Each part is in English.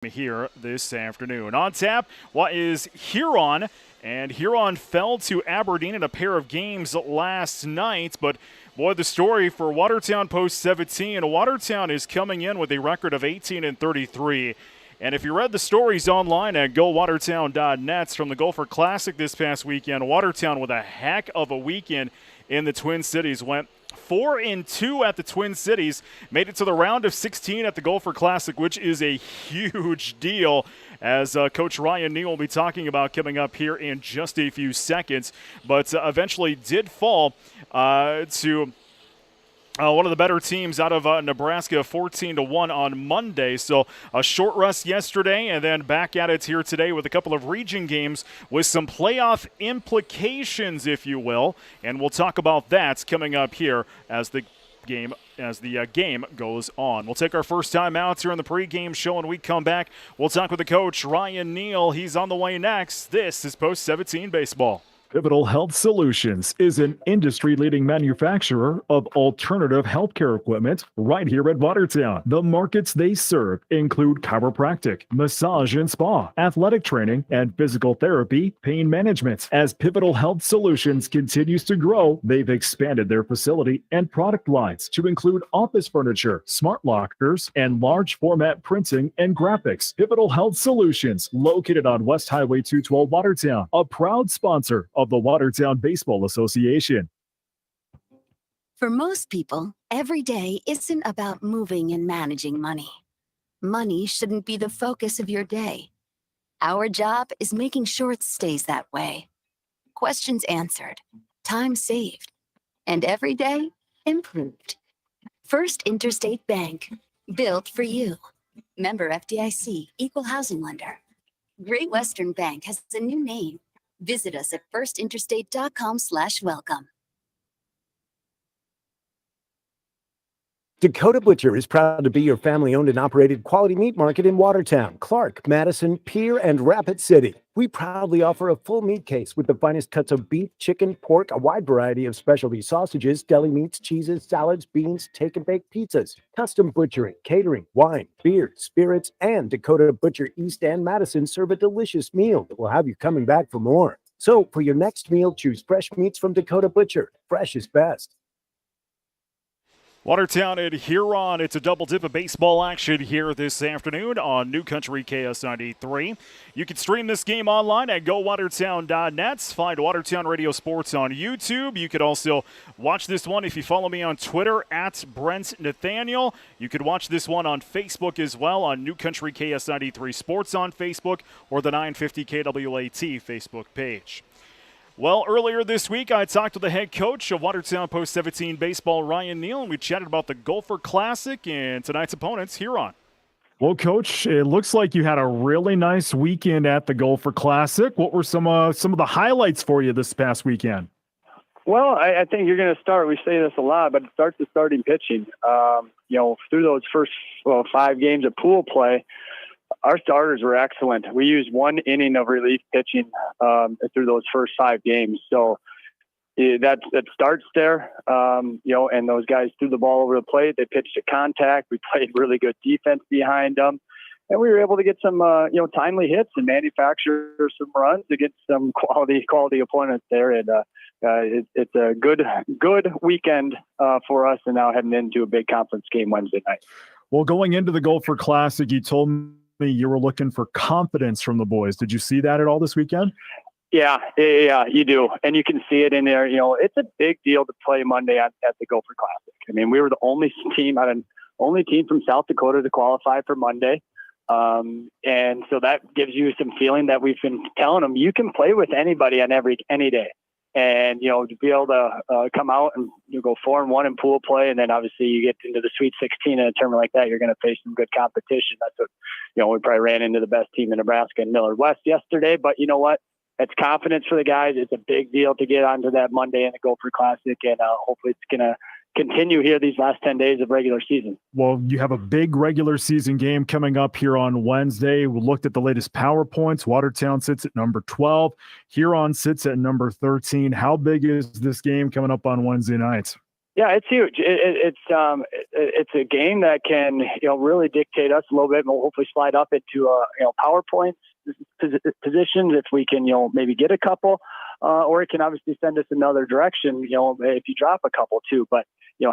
here this afternoon. On tap, what is Huron? And Huron fell to Aberdeen in a pair of games last night, but boy, the story for Watertown Post 17. Watertown is coming in with a record of 18-33. And if you read the stories online at gowatertown.net from the Gopher Classic this past weekend, Watertown with a heck of a weekend in the Twin Cities. Went 4-2 at the Twin Cities, made it to the round of 16 at the Gopher Classic, which is a huge deal, as Coach Ryan Neal will be talking about coming up here in just a few seconds, but eventually did fall to one of the better teams out of Nebraska, 14-1 on Monday. So a short rest yesterday, and then back at it here today with a couple of region games with some playoff implications, if you will. And we'll talk about that coming up here as the game goes on. We'll take our first time out here on the pregame show, and we come back. We'll talk with the coach, Ryan Neal. He's on the way next. This is Post 17 Baseball. Pivotal Health Solutions is an industry-leading manufacturer of alternative healthcare equipment right here at Watertown. The markets they serve include chiropractic, massage and spa, athletic training, and physical therapy, pain management. As Pivotal Health Solutions continues to grow, they've expanded their facility and product lines to include office furniture, smart lockers, and large format printing and graphics. Pivotal Health Solutions, located on West Highway 212 Watertown, a proud sponsor of the Watertown Baseball Association. For most people, every day isn't about moving and managing money. Money shouldn't be the focus of your day. Our job is making sure it stays that way. Questions answered, time saved, and every day improved. First Interstate Bank, built for you. Member FDIC, Equal Housing Lender. Great Western Bank has a new name. Visit us at firstinterstate.com/welcome. Dakota Butcher is proud to be your family-owned and operated quality meat market in Watertown, Clark, Madison, Pierre, and Rapid City. We proudly offer a full meat case with the finest cuts of beef, chicken, pork, a wide variety of specialty sausages, deli meats, cheeses, salads, beans, take-and-bake pizzas, custom butchering, catering, wine, beer, spirits, and Dakota Butcher East and Madison serve a delicious meal that will have you coming back for more. So for your next meal, choose fresh meats from Dakota Butcher. Fresh is best. Watertown and Huron, it's a double dip of baseball action here this afternoon on New Country KS93. You can stream this game online at gowatertown.net. Find Watertown Radio Sports on YouTube. You could also watch this one if you follow me on Twitter at Brent Nathaniel. You could watch this one on Facebook as well on New Country KS93 Sports on Facebook or the 950 KWAT Facebook page. Well, earlier this week, I talked to the head coach of Watertown Post 17 Baseball, Ryan Neal, and we chatted about the Gopher Classic and tonight's opponents, Huron. Well, Coach, it looks like you had a really nice weekend at the Gopher Classic. What were some of the highlights for you this past weekend? Well, I think you're going to start. We say this a lot, but it starts with starting pitching. Through those first 5 games of pool play, our starters were excellent. We used 1 inning of relief pitching through those first 5 games. So that starts there, and those guys threw the ball over the plate. They pitched to contact. We played really good defense behind them. And we were able to get some, timely hits and manufacture some runs against some quality opponents there. And it's a good weekend for us, and now heading into a big conference game Wednesday night. Well, going into the Gopher Classic, you told me you were looking for confidence from the boys. Did you see that at all this weekend? Yeah, you do. And you can see it in there. It's a big deal to play Monday at the Gopher Classic. I mean, we were the only team from South Dakota to qualify for Monday. And so that gives you some feeling that we've been telling them you can play with anybody on any day. And, to be able to come out and you go 4-1 in pool play, and then obviously you get into the Sweet 16 in a tournament like that, you're going to face some good competition. That's what, we probably ran into the best team in Nebraska and Millard West yesterday. But you know what? It's confidence for the guys. It's a big deal to get onto that Monday in the Gopher Classic, and hopefully it's going to continue here these last 10 days of regular season. Well, you have a big regular season game coming up here on Wednesday. We looked at the latest power points. Watertown sits at number 12. Huron sits at number 13. How big is this game coming up on Wednesday night? Yeah, it's huge. It's a game that can really dictate us a little bit, and we'll hopefully slide up into PowerPoint positions if we can maybe get a couple, or it can obviously send us another direction. If you drop a couple too, but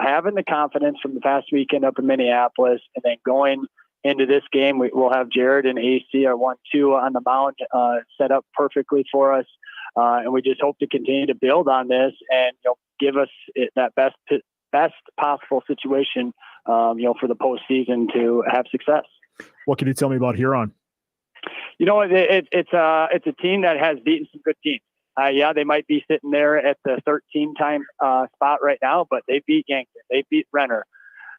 having the confidence from the past weekend up in Minneapolis, and then going into this game, we'll have Jared and AC, our 1-2 on the mound, set up perfectly for us. And we just hope to continue to build on this and give us that best possible situation, for the postseason to have success. What can you tell me about Huron? It's a team that has beaten some good teams. They might be sitting there at the 13-time spot right now, but they beat Yankton, they beat Renner,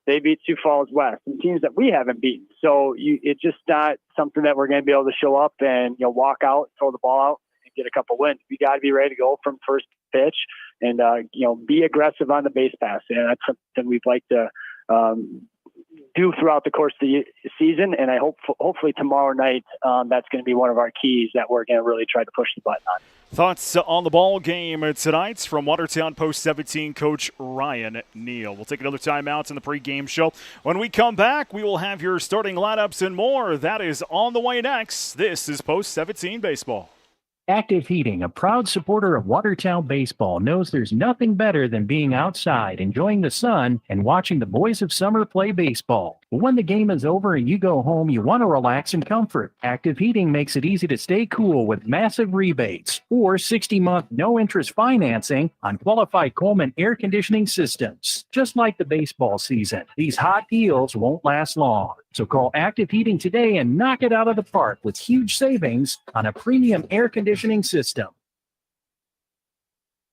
they beat Sioux Falls West, some teams that we haven't beaten. So it's just not something that we're going to be able to show up and walk out, throw the ball out, get a couple wins. We got to be ready to go from first pitch and be aggressive on the base pass, and that's something we'd like to do throughout the course of the season. And I hopefully tomorrow night that's going to be one of our keys that we're going to really try to push the button on. Thoughts on the ball game tonight from Watertown Post 17 coach Ryan Neal. We'll take another timeout in the pregame show. When we come back, we will have your starting lineups and more. That is on the way next. This is Post 17 Baseball. Active Heating, a proud supporter of Watertown baseball, knows there's nothing better than being outside, enjoying the sun, and watching the boys of summer play baseball. But when the game is over and you go home, you want to relax in comfort. Active Heating makes it easy to stay cool with massive rebates or 60-month no-interest financing on qualified Coleman air conditioning systems. Just like the baseball season, these hot deals won't last long. So call Active Heating today and knock it out of the park with huge savings on a premium air conditioning system.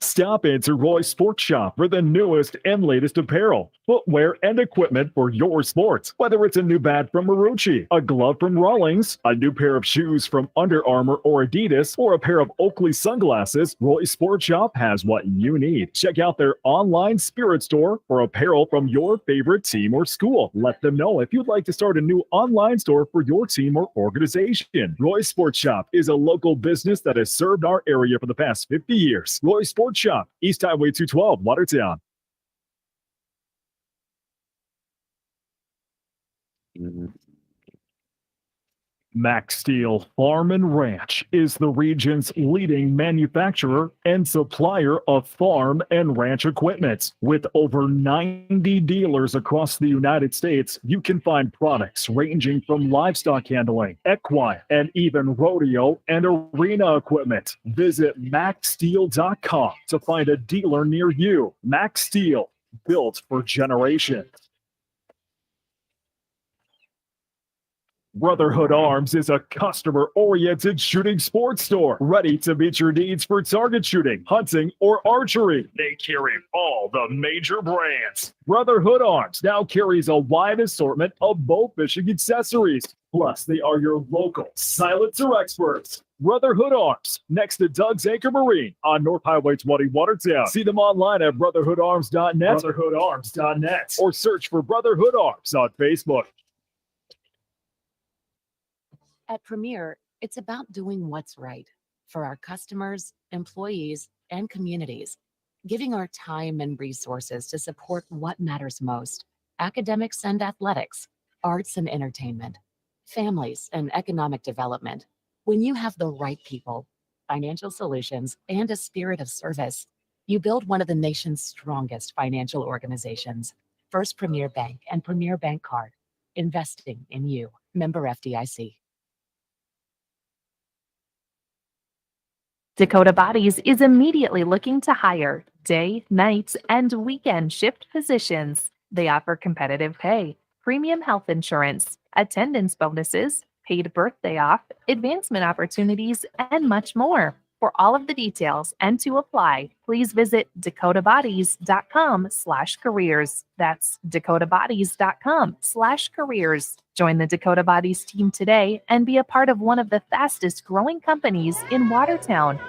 Stop into Roy's Sports Shop for the newest and latest apparel, footwear, and equipment for your sports. Whether it's a new bat from Marucci, a glove from Rawlings, a new pair of shoes from Under Armour or Adidas, or a pair of Oakley sunglasses, Roy's Sports Shop has what you need. Check out their online spirit store for apparel from your favorite team or school. Let them know if you'd like to start a new online store for your team or organization. Roy's Sports Shop is a local business that has served our area for the past 50 years. Roy's Sports Shop, East Highway 212, Watertown. Max Steel Farm and Ranch is the region's leading manufacturer and supplier of farm and ranch equipment. With over 90 dealers across the United States, you can find products ranging from livestock handling, equine, and even rodeo and arena equipment. Visit maxsteel.com to find a dealer near you. Max Steel, built for generations. Brotherhood Arms is a customer-oriented shooting sports store ready to meet your needs for target shooting, hunting, or archery. They carry all the major brands. Brotherhood Arms now carries a wide assortment of bow fishing accessories. Plus, they are your local silencer experts. Brotherhood Arms, next to Doug's Anchor Marine on North Highway 20, Watertown. See them online at brotherhoodarms.net, brotherhoodarms.net, or search for Brotherhood Arms on Facebook. At Premier, it's about doing what's right for our customers, employees, and communities, giving our time and resources to support what matters most: academics and athletics, arts and entertainment, families and economic development. When you have the right people, financial solutions, and a spirit of service, you build one of the nation's strongest financial organizations. First Premier Bank and Premier Bank Card, investing in you. Member FDIC. Dakota Bodies is immediately looking to hire day, night, and weekend shift positions. They offer competitive pay, premium health insurance, attendance bonuses, paid birthday off, advancement opportunities, and much more. For all of the details and to apply, please visit dakotabodies.com/careers. That's dakotabodies.com/careers. Join the Dakota Bodies team today and be a part of one of the fastest growing companies in Watertown.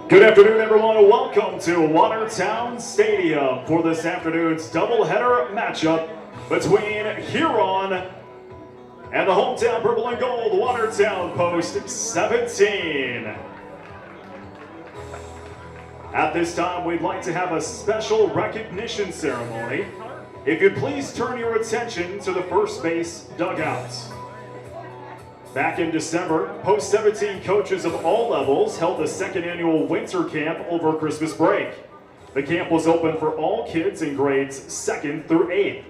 Good afternoon, everyone. Welcome to Watertown Stadium for this afternoon's doubleheader matchup between Huron and the hometown purple and gold Watertown Post 17. At this time, we'd like to have a special recognition ceremony. If you'd please turn your attention to the first base dugouts. Back in December, post-17 coaches of all levels held the second annual winter camp over Christmas break. The camp was open for all kids in grades 2nd through 8th.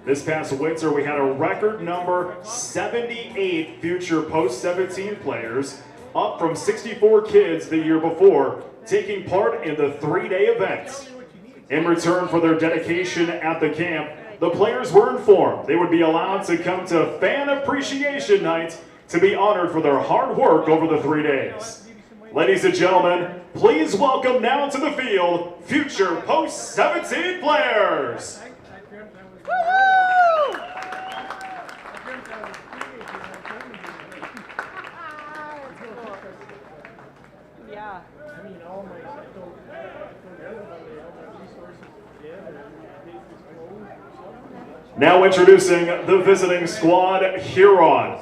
This past winter, we had a record number 78 future post-17 players, up from 64 kids the year before, taking part in the 3-day event. In return for their dedication at the camp, the players were informed they would be allowed to come to Fan Appreciation Night to be honored for their hard work over the 3 days. Ladies and gentlemen, please welcome now to the field future post-17 players. Yeah. Now introducing the visiting squad, Huron.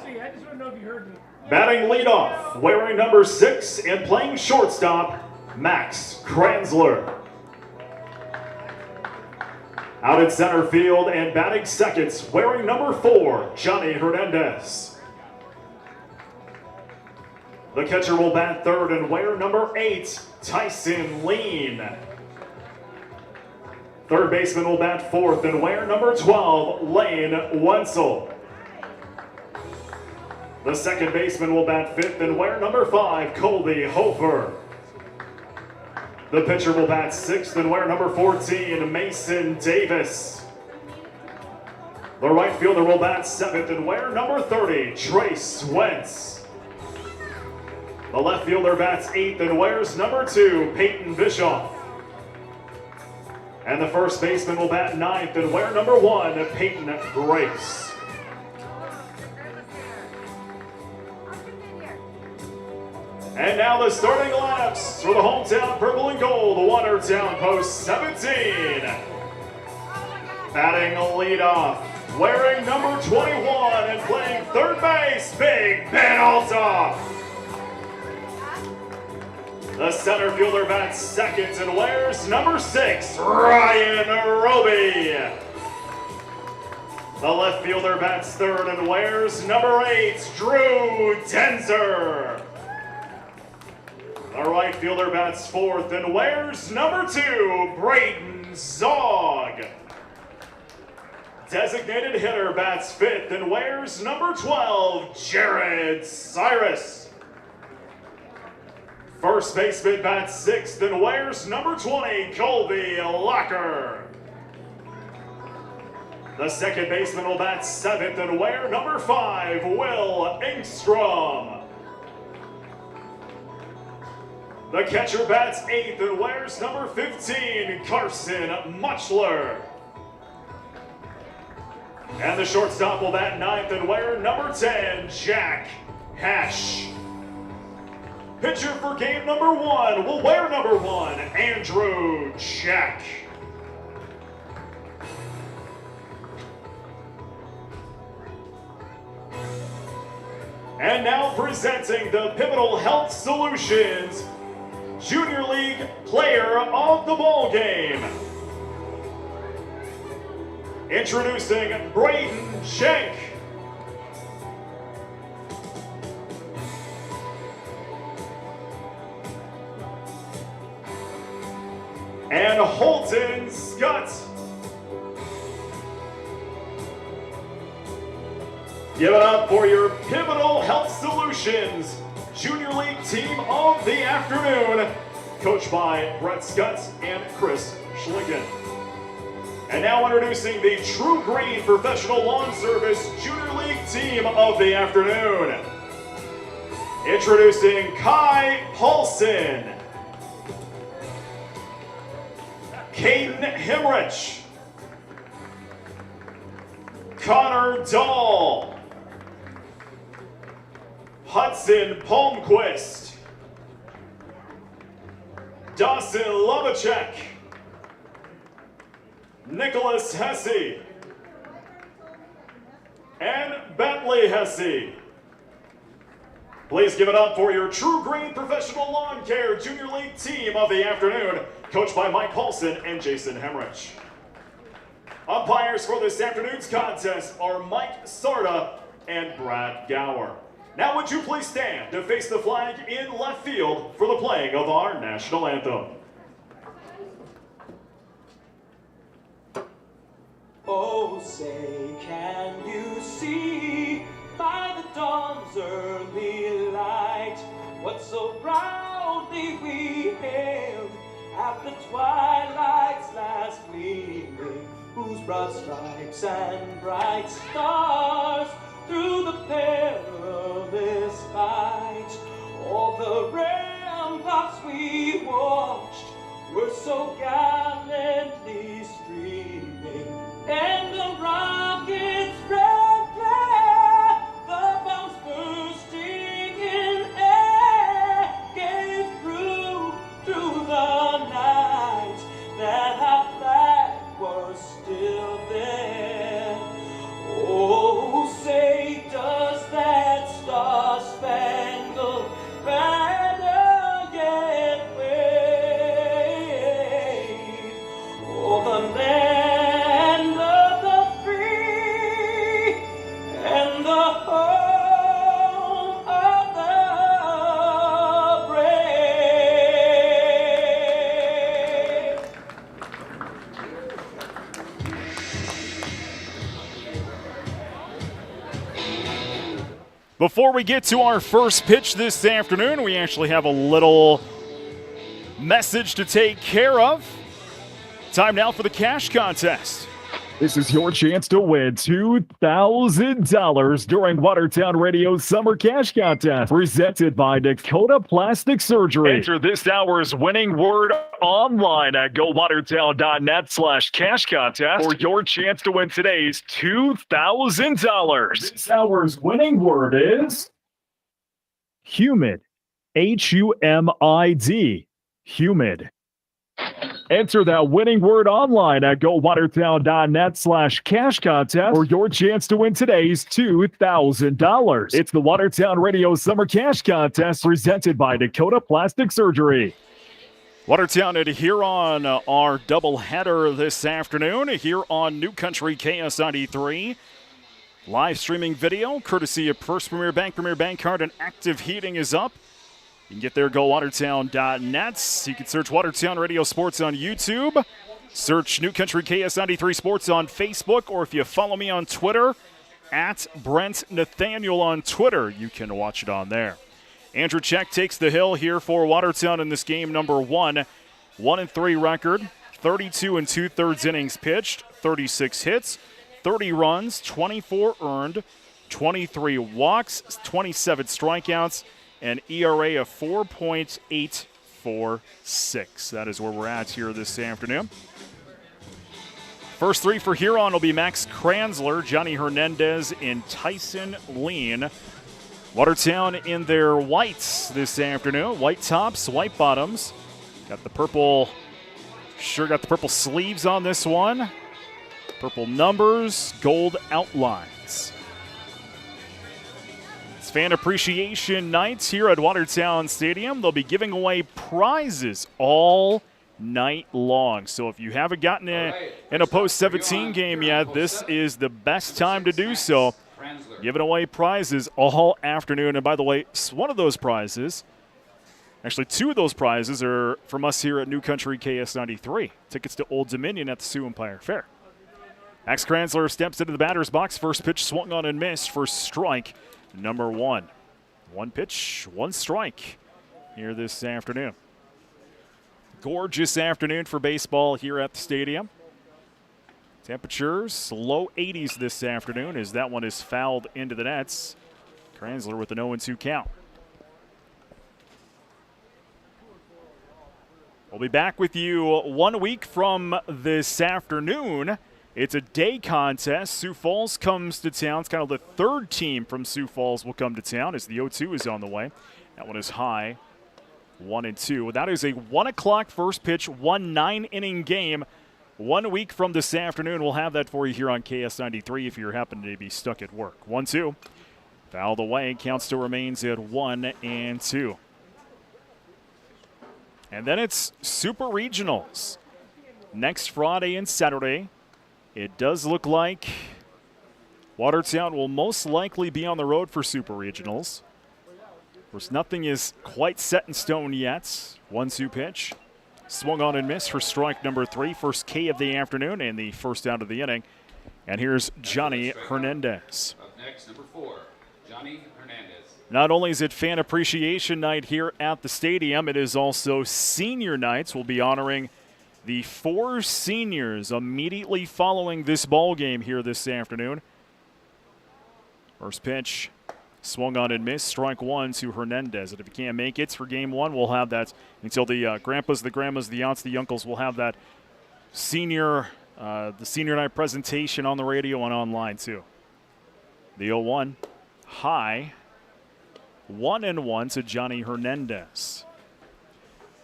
Batting leadoff, wearing number 6 and playing shortstop, Max Kranzler. Out in center field and batting second, wearing number 4, Johnny Hernandez. The catcher will bat third and wear number 8, Tyson Lean. Third baseman will bat fourth and wear number 12, Lane Wenzel. The second baseman will bat fifth and wear number 5, Colby Hofer. The pitcher will bat sixth and wear number 14, Mason Davis. The right fielder will bat seventh and wear number 30, Trace Wentz. The left fielder bats eighth and wears number 2, Peyton Bischoff. And the first baseman will bat ninth and wear number 1, Peyton Grace. And now the starting lineups for the hometown purple and gold, Watertown Post 17. Batting leadoff, wearing number 21 and playing third base, Big Ben Alta. The center fielder bats second and wears number 6, Ryan Roby. The left fielder bats third and wears number 8, Drew Denzer. The right fielder bats fourth and wears number 2, Braden Zog. Designated hitter bats fifth and wears number 12, Jared Cyrus. First baseman bats sixth and wears number 20, Colby Locker. The second baseman will bat seventh and wear number 5, Will Engstrom. The catcher bats eighth and wears number 15, Carson Muchler. And the shortstop will bat ninth and wear number 10, Jack Hash. Pitcher for game number 1 will wear number 1, Andrew Jack. And now presenting the Pivotal Health Solutions Junior League Player of the Ball Game. Introducing Braden Shank. And Holton Scott. Give it up for your Pivotal Health Solutions Junior League Team of the Afternoon, coached by Brett Scott and Chris Schlinken. And now introducing the True Green Professional Lawn Service Junior League Team of the Afternoon. Introducing Kai Paulson, Caden Hemrich, Connor Dahl, Hudson Palmquist, Dawson Lovacek, Nicholas Hesse, and Bentley Hesse. Please give it up for your True Green Professional Lawn Care Junior League team of the afternoon, coached by Mike Paulson and Jason Hemrich. Umpires for this afternoon's contest are Mike Sarda and Brad Gower. Now would you please stand to face the flag in left field for the playing of our national anthem. Oh, say, can you see by the dawn's early light what so proudly we hailed at the twilight's last gleaming, whose broad stripes and bright stars through the perilous fight, all the ramparts we watched were so gallantly streaming, and the rockets' red glare, the bombs bursting in air, gave proof through the night that our flag was still there. Oh, say, does that star-spangled banner yet wave? Oh, the land of the free and the home of the brave. Before we get to our first pitch this afternoon, we actually have a little message to take care of. Time now for the cash contest. This is your chance to win $2,000 during Watertown Radio's Summer Cash Contest, presented by Dakota Plastic Surgery. Enter this hour's winning word online at gowatertown.net/cash contest for your chance to win today's $2,000. This hour's winning word is humid. HUMID. Humid. Enter that winning word online at gowatertown.net/cash contest for your chance to win today's $2,000. It's the Watertown Radio Summer Cash Contest presented by Dakota Plastic Surgery. Watertown and Huron are doubleheader this afternoon here on New Country KS93. Live streaming video courtesy of First Premier Bank Card, and Active Heating is up. You can get there, gowatertown.net. You can search Watertown Radio Sports on YouTube. Search New Country KS93 Sports on Facebook, or if you follow me on Twitter, at Brent Nathaniel on Twitter, you can watch it on there. Andrew Check takes the hill here for Watertown in this game number 1. 1-3 record, 32 2/3 innings pitched, 36 hits, 30 runs, 24 earned, 23 walks, 27 strikeouts, an ERA of 4.846. That is where we're at here this afternoon. First three for Huron will be Max Kranzler, Johnny Hernandez, and Tyson Lean. Watertown in their whites this afternoon. White tops, white bottoms. Got the purple sleeves on this one. Purple numbers, gold outlines. It's Fan Appreciation Nights here at Watertown Stadium. They'll be giving away prizes all night long. So if you haven't gotten in a post-17 game yet, this is the best time to do so. Giving away prizes all afternoon. And by the way, one of those prizes, actually two of those prizes, are from us here at New Country KS93. Tickets to Old Dominion at the Sioux Empire Fair. Max Kranzler steps into the batter's box. First pitch swung on and missed for strike number 1. One pitch, one strike here this afternoon. Gorgeous afternoon for baseball here at the stadium. Temperatures low 80s this afternoon as that one is fouled into the nets. Kranzler with an 0-2 count. We'll be back with you 1 week from this afternoon. It's a day contest. Sioux Falls comes to town. It's kind of the third team from Sioux Falls will come to town as the 0-2 is on the way. That one is high, 1-2. That is a 1 o'clock first pitch, 1 9-inning game. 1 week from this afternoon, we'll have that for you here on KS93 if you're happening to be stuck at work. 1-2. Fouled away. Count still remains at 1-2. And then it's Super Regionals. Next Friday and Saturday, it does look like Watertown will most likely be on the road for Super Regionals. Of course, nothing is quite set in stone yet. 1-2 pitch. Swung on and missed for strike number 3. First K of the afternoon and the first out of the inning. And here's Johnny Hernandez. Up next, number 4, Johnny Hernandez. Not only is it Fan Appreciation Night here at the stadium, it is also Senior Nights. We'll be honoring the 4 seniors immediately following this ball game here this afternoon. First pitch, swung on and missed, strike 1 to Hernandez. And if you can't make it for game 1, we'll have that until the grandpas, the grandmas, the aunts, the uncles will have that the senior night presentation on the radio and online too. The 0-1, high, 1-1 to Johnny Hernandez.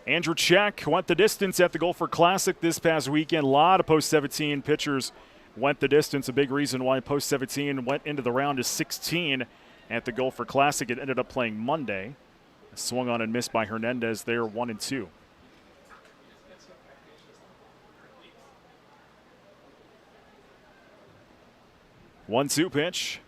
Andrew Check went the distance at the Gopher Classic this past weekend. A lot of post-17 pitchers went the distance. A big reason why post-17 went into the round is 16 at the Gopher Classic. It ended up playing Monday. Swung on and missed by Hernandez there, 1-2. One-two pitch.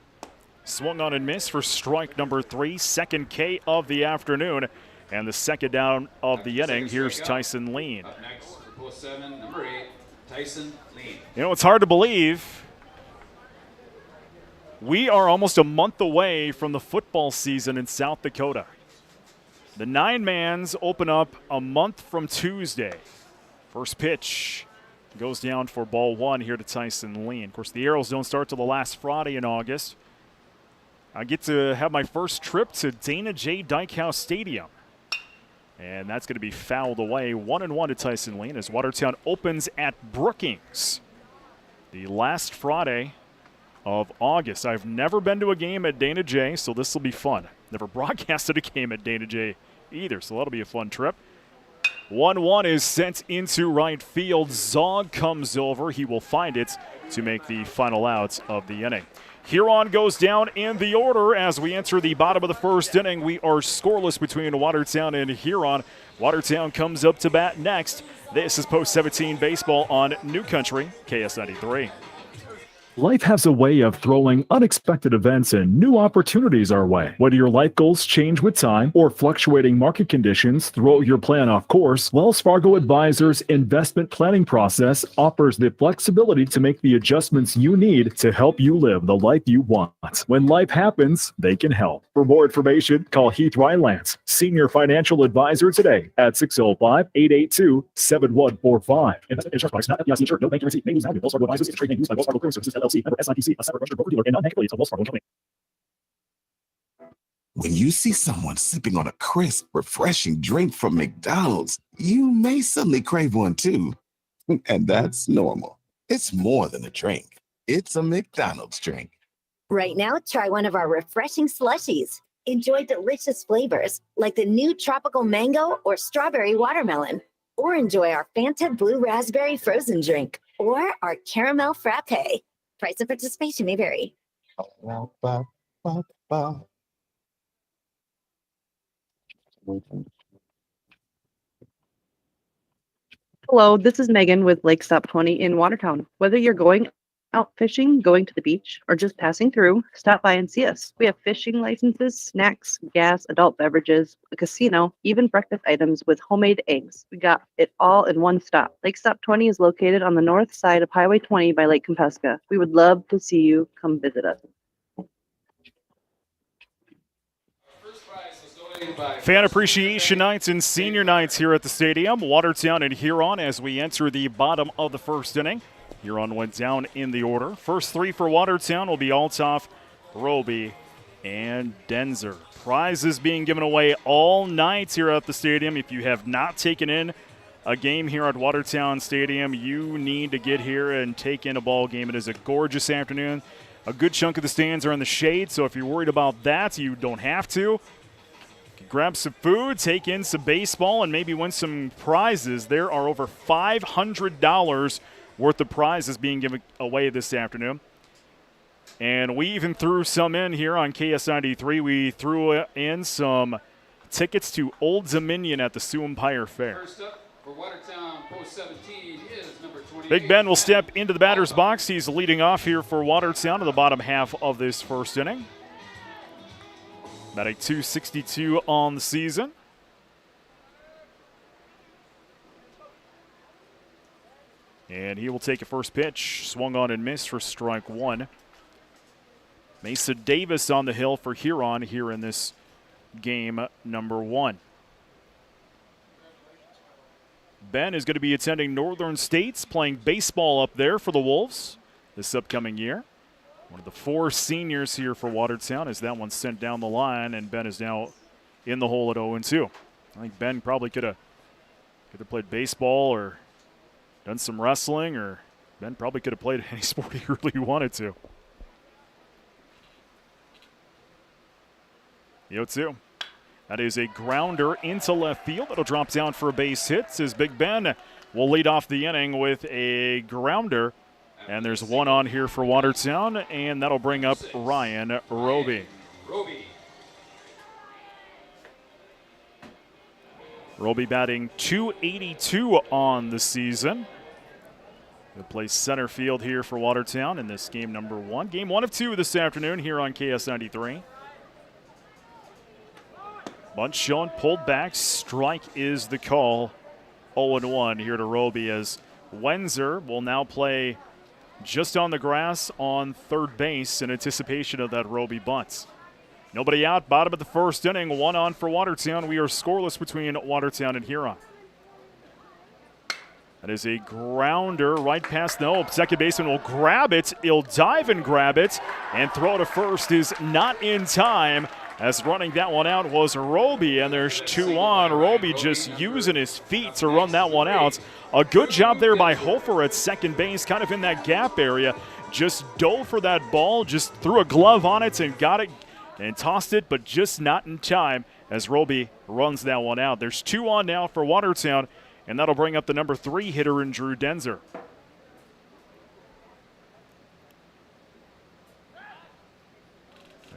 Swung on and missed for strike number 3. Second K of the afternoon. And the second down of the inning. Here's Tyson Lean. Up next for post 7, number 8, Tyson Lean. You know, it's hard to believe. We are almost a month away from the football season in South Dakota. The 9-mans open up a month from Tuesday. First pitch goes down for ball 1 here to Tyson Lean. Of course, the Arrows don't start till the last Friday in August. I get to have my first trip to Dana J. Dykhouse Stadium. And that's going to be fouled away. 1-1 to Tyson Lean as Watertown opens at Brookings the last Friday of August. I've never been to a game at Dana J, so this will be fun. Never broadcasted a game at Dana J either, so that'll be a fun trip. 1-1 is sent into right field. Zog comes over. He will find it to make the final out of the inning. Huron goes down in the order as we enter the bottom of the first inning. We are scoreless between Watertown and Huron. Watertown comes up to bat next. This is Post 17 Baseball on New Country, KS93. Life has a way of throwing unexpected events and new opportunities our way. Whether your life goals change with time or fluctuating market conditions throw your plan off course, Wells Fargo Advisors' investment planning process offers the flexibility to make the adjustments you need to help you live the life you want. When life happens, they can help. For more information, call Heath Rylance, Senior Financial Advisor today at 605-882-7145. Investment insurance products not FDIC insured. No bank guarantee. May lose value. Wells Fargo Advisors is a trade name used by Wells Fargo Credit Services LLC, member SIPC, a separate registered broker dealer, and non-bank affiliates of Wells Fargo Company. When you see someone sipping on a crisp, refreshing drink from McDonald's, you may suddenly crave one too. And that's normal. It's more than a drink. It's a McDonald's drink. Right now, try one of our refreshing slushies. Enjoy delicious flavors like the new tropical mango or strawberry watermelon. Or enjoy our Fanta Blue Raspberry frozen drink. Or our caramel frappe. Price of participation may vary. Hello, this is Megan with Lake Stop 20 in Watertown. Whether you're going out fishing, going to the beach, or just passing through, stop by and see us. We have fishing licenses, snacks, gas, adult beverages, a casino, even breakfast items with homemade eggs. We got it all in one stop. Lake Stop 20 is located on the north side of Highway 20 by Lake Compesca. We would love to see you come visit us. Fan Appreciation Nights and Senior Nights here at the stadium. Watertown and Huron as we enter the bottom of the first inning. Huron went down in the order. First 3 for Watertown will be Althoff, Roby, and Denzer. Prizes being given away all night here at the stadium. If you have not taken in a game here at Watertown Stadium, you need to get here and take in a ball game. It is a gorgeous afternoon. A good chunk of the stands are in the shade, so if you're worried about that, you don't have to. Grab some food, take in some baseball, and maybe win some prizes. There are over $500 worth of prizes being given away this afternoon. And we even threw some in here on KS93. We threw in some tickets to Old Dominion at the Sioux Empire Fair. First up for Watertown, post 17 is number 28. Big Ben will step into the batter's box. He's leading off here for Watertown in the bottom half of this first inning. Batting .262 on the season. And he will take a first pitch. Swung on and missed for strike one. Mesa Davis on the hill for Huron here in this game number one. Ben is going to be attending Northern States, playing baseball up there for the Wolves this upcoming year. One of the 4 seniors here for Watertown as that one's sent down the line, and Ben is now in the hole at 0-2. I think Ben probably could have played baseball or done some wrestling, or Ben probably could have played any sport he really wanted to. 0-2. That is a grounder into left field. It'll drop down for a base hit as Big Ben will lead off the inning with a grounder. And there's one on here for Watertown, and that'll bring up Ryan Roby. Roby batting .282 on the season. He'll play center field here for Watertown in this game number one. Game 1 of 2 this afternoon here on KS93. Bunt shown, pulled back, strike is the call. 0-1 here to Roby as Wenzer will now play just on the grass on third base in anticipation of that Roby bunt. Nobody out, bottom of the first inning, 1 on for Watertown. We are scoreless between Watertown and Huron. That is a grounder right past the second baseman will grab it. He'll dive and grab it, and throw to first is not in time. As running that one out was Roby, and there's 2 on. Roby just using his feet to run that one out. A good job there by Hofer at second base, kind of in that gap area. Just dove for that ball, just threw a glove on it and got it and tossed it, but just not in time as Roby runs that one out. There's 2 on now for Watertown, and that'll bring up the number 3 hitter in Drew Denzer.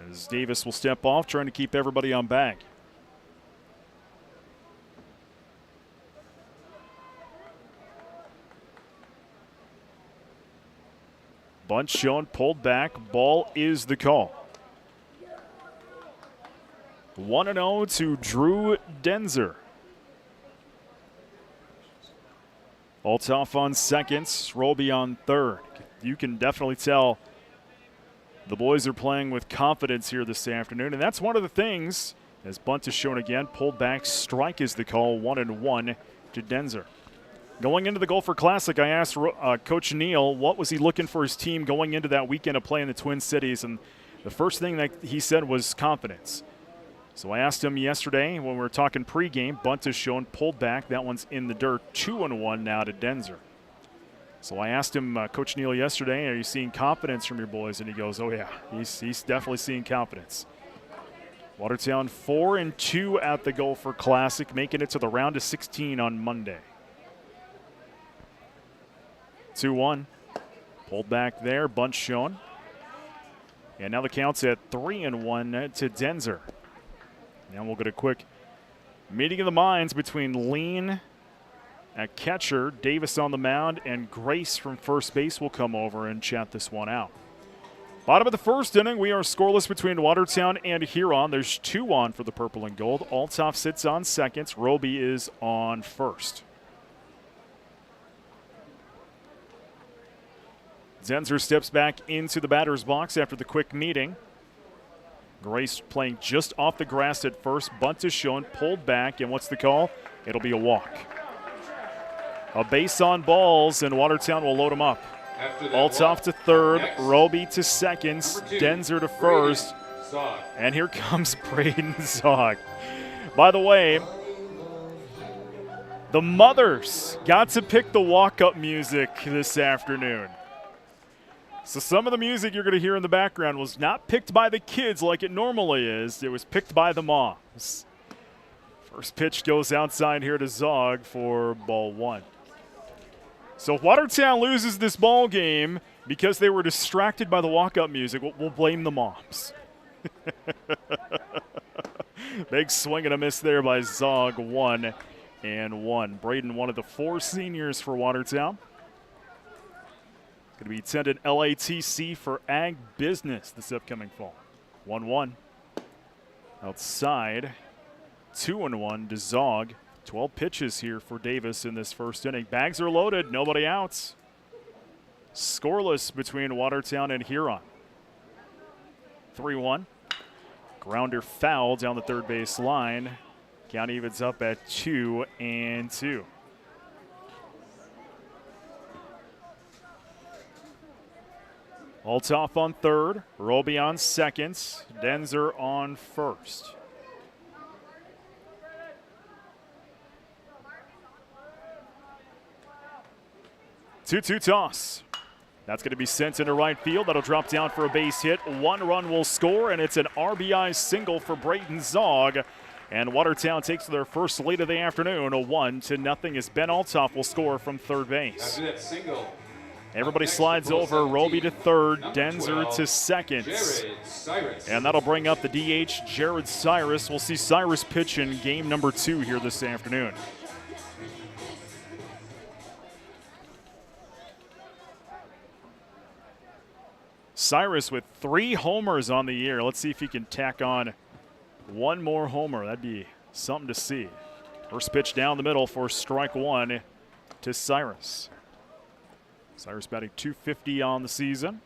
As Davis will step off, trying to keep everybody on bag. Bunt shown, pulled back, ball is the call. 1-0 to Drew Denzer. Althoff on second, Roby on third. You can definitely tell the boys are playing with confidence here this afternoon, and that's one of the things, as bunt is shown again, pulled back, strike is the call, 1-1 to Denzer. Going into the Gopher Classic, I asked Coach Neal what was he looking for his team going into that weekend of play in the Twin Cities, and the first thing that he said was confidence. So I asked him yesterday when we were talking pregame, bunt is shown, pulled back, that one's in the dirt, 2-1 now to Denzer. So I asked him, Coach Neal, yesterday, are you seeing confidence from your boys? And he goes, oh yeah, he's definitely seeing confidence. Watertown 4-2 at the Gopher Classic, making it to the round of 16 on Monday. 2-1, pulled back there, bunt shown. And now the count's at 3-1 to Denzer. Now we'll get a quick meeting of the minds between Lean at catcher, Davis on the mound, and Grace from first base will come over and chat this one out. Bottom of the first inning, we are scoreless between Watertown and Huron. There's 2 on for the purple and gold. Althoff sits on second. Roby is on first. Denzer steps back into the batter's box after the quick meeting. Grace playing just off the grass at first. Bunt is shown, pulled back, and what's the call? It'll be a walk. A base on balls, and Watertown will load him up. Althoff to third, Roby to second, Denzer to first, and here comes Braden Zog. By the way, the mothers got to pick the walk-up music this afternoon. So some of the music you're going to hear in the background was not picked by the kids like it normally is. It was picked by the moms. First pitch goes outside here to Zog for ball 1. So if Watertown loses this ball game, Because they were distracted by the walk-up music, we'll blame the moms. Big swing and a miss there by Zog, 1-1. Braden, one of the 4 seniors for Watertown. Going to be attended LATC for Ag Business this upcoming fall. 1-1. Outside, 2-1 to Zog. 12 pitches here for Davis in this first inning. Bags are loaded, nobody outs. Scoreless between Watertown and Huron. 3-1. Grounder foul down the third base line. Count evens up at 2-2. Althoff on third, Roby on second, Denzer on first. Two-two toss. That's going to be sent into right field. That'll drop down for a base hit. 1 run will score, and it's an RBI single for Braden Zog. And Watertown takes their first lead of the afternoon, a 1-0, as Ben Althoff will score from third base. After that single, everybody slides over. Roby to third, Denzer to second. And that'll bring up the DH, Jared Cyrus. We'll see Cyrus pitch in game number 2 here this afternoon. Cyrus with 3 homers on the year. Let's see if he can tack on 1 more homer. That'd be something to see. First pitch down the middle for strike 1 to Cyrus. Cyrus batting .250 on the season.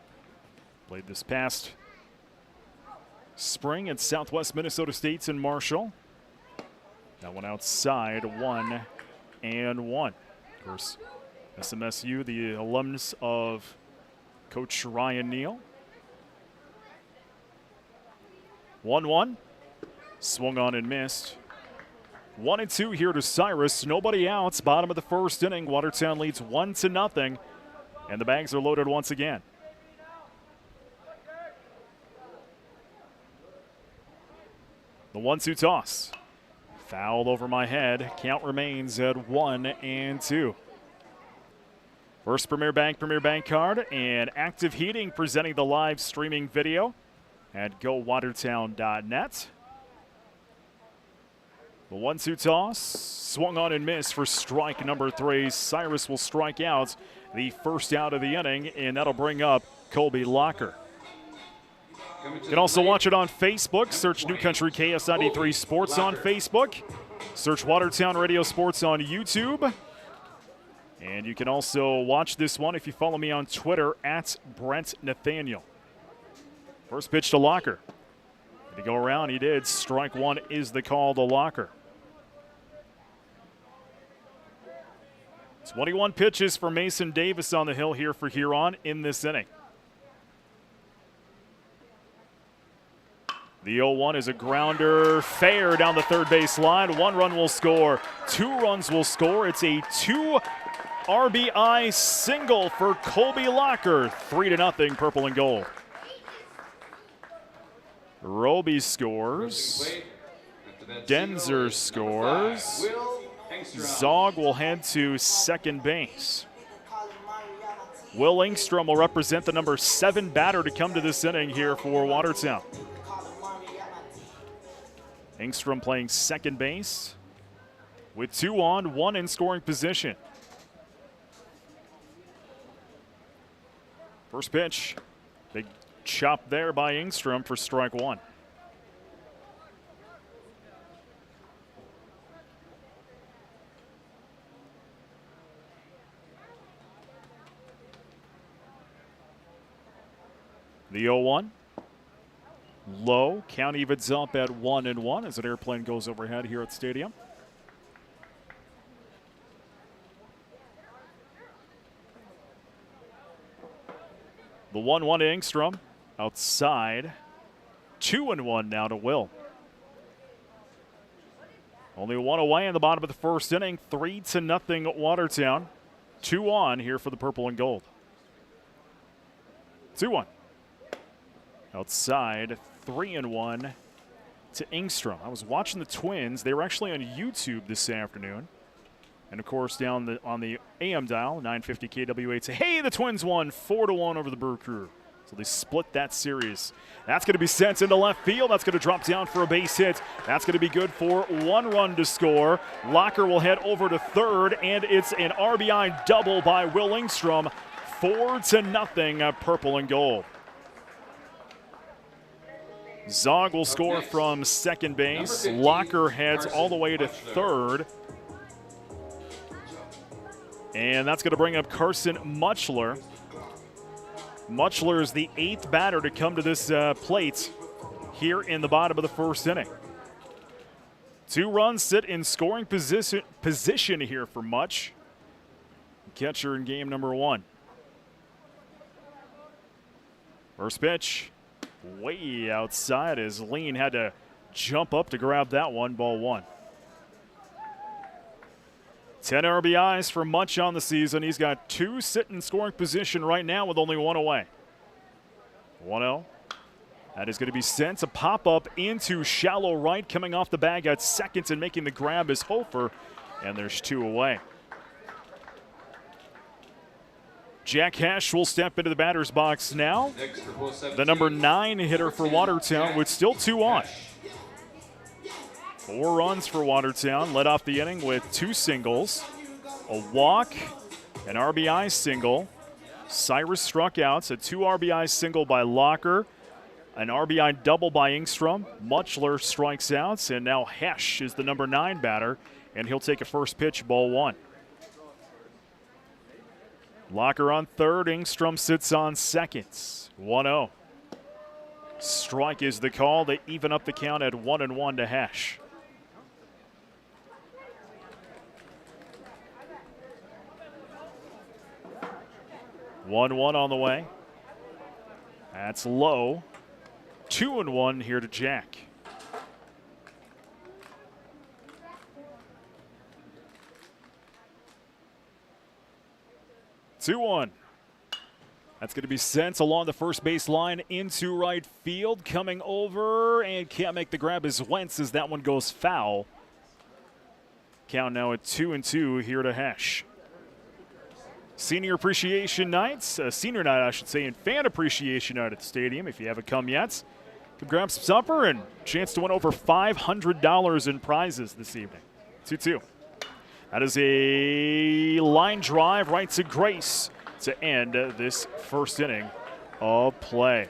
Played this past spring at Southwest Minnesota State's in Marshall. That one outside, 1-1. Of course, SMSU, the alumnus of Coach Ryan Neal. 1-1. Swung on and missed. 1-2 here to Cyrus. Nobody outs. Bottom of the first inning. Watertown leads 1-0. And the bags are loaded once again. The 1-2 toss. Fouled over my head. Count remains at 1-2. First Premier Bank card and Active Heating presenting the live streaming video at gowatertown.net. The 1-2 toss, swung on and missed for strike number 3. Cyrus will strike out the first out of the inning, and that'll bring up Colby Locker. You can also watch it on Facebook. Search New Country KS93 Sports on Facebook. Search Watertown Radio Sports on YouTube. And you can also watch this one if you follow me on Twitter at Brent Nathaniel. First pitch to Locker. Did he go around? He did. Strike 1 is the call to Locker. 21 pitches for Mason Davis on the hill here for Huron in this inning. The 0-1 is a grounder, fair down the third base line. 1 run will score, 2 runs will score. It's a 2 RBI single for Colby Locker. 3-0, purple and gold. Roby scores. Denzer scores. Zog will head to second base. Will Engstrom will represent the number 7 batter to come to this inning here for Watertown. Engstrom playing second base with 2 on, 1 in scoring position. First pitch, big chop there by Engstrom for strike 1. The 0-1. Low. Count evens up at 1-1 as an airplane goes overhead here at the stadium. The 1-1 to Engstrom. Outside. 2-1 now to Will. Only 1 away in the bottom of the first inning. 3-0 Watertown. 2 on here for the purple and gold. 2-1. Outside, 3-1 to Engstrom. I was watching the Twins. They were actually on YouTube this afternoon. And, of course, down on the AM dial, 950 KWH. Hey, the Twins won 4-1 over the Brew Crew. So they split that series. That's going to be sent into left field. That's going to drop down for a base hit. That's going to be good for 1 run to score. Locker will head over to third, and it's an RBI double by Will Ingstrom. 4-0, purple and gold. Zog will score from second base. Locker heads all the way to third. And that's going to bring up Carson Mutchler. Mutchler is the 8th batter to come to this plate here in the bottom of the first inning. 2 runs sit in scoring position here for Mutch. Catcher in game number 1. First pitch, way outside as Lean had to jump up to grab that one, ball 1. 10 RBIs for Mutch on the season. He's got 2 sitting in scoring position right now with only 1 away. 1-0. That is going to be sent. A pop-up into shallow right. Coming off the bag at second and making the grab is Hofer. And there's 2 away. Jack Hesh will step into the batter's box now. The number 9 hitter for Watertown with still 2 on. 4 runs for Watertown, led off the inning with 2 singles, a walk, an RBI single. Cyrus struck out, so 2 RBI single by Locker, an RBI double by Ingstrom. Mutchler strikes out, and now Hesh is the number 9 batter, and he'll take a first pitch, ball 1. Locker on third, Ingstrom sits on second. 1-0. Strike is the call. They even up the count at 1-1 to Hesh. One on the way. That's low. 2-1 here to Jack. Two one. That's going to be sent along the first base line into right field. Coming over and can't make the grab as Wentz as that one goes foul. Count now at 2-2 here to Hesh. Senior Appreciation Night, senior night I should say, and Fan Appreciation Night at the stadium. If you haven't come yet, come grab some supper and chance to win over $500 in prizes this evening. 2-2. That is a line drive right to Grace to end this first inning of play.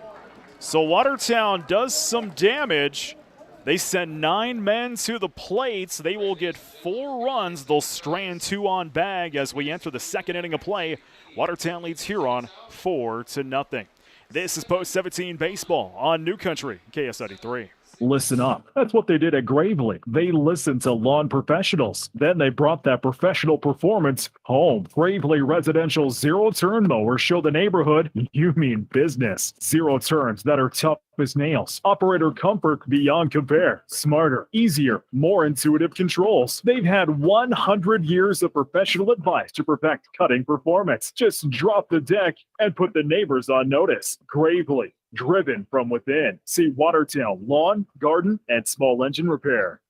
So Watertown does some damage. They send 9 men to the plate. They will get 4 runs. They'll strand 2 on bag as we enter the second inning of play. Watertown leads Huron 4-0. This is Post 17 Baseball on New Country, KS93. Listen up. That's what they did at Gravely. They listened to lawn professionals. Then they brought that professional performance home. Gravely Residential zero-turn mowers show the neighborhood, you mean business. Zero turns that are tough as nails. Operator comfort beyond compare. Smarter, easier, more intuitive controls. They've had 100 years of professional advice to perfect cutting performance. Just drop the deck and put the neighbors on notice. Gravely. Driven from within. See Watertown Lawn, Garden, and Small Engine Repair.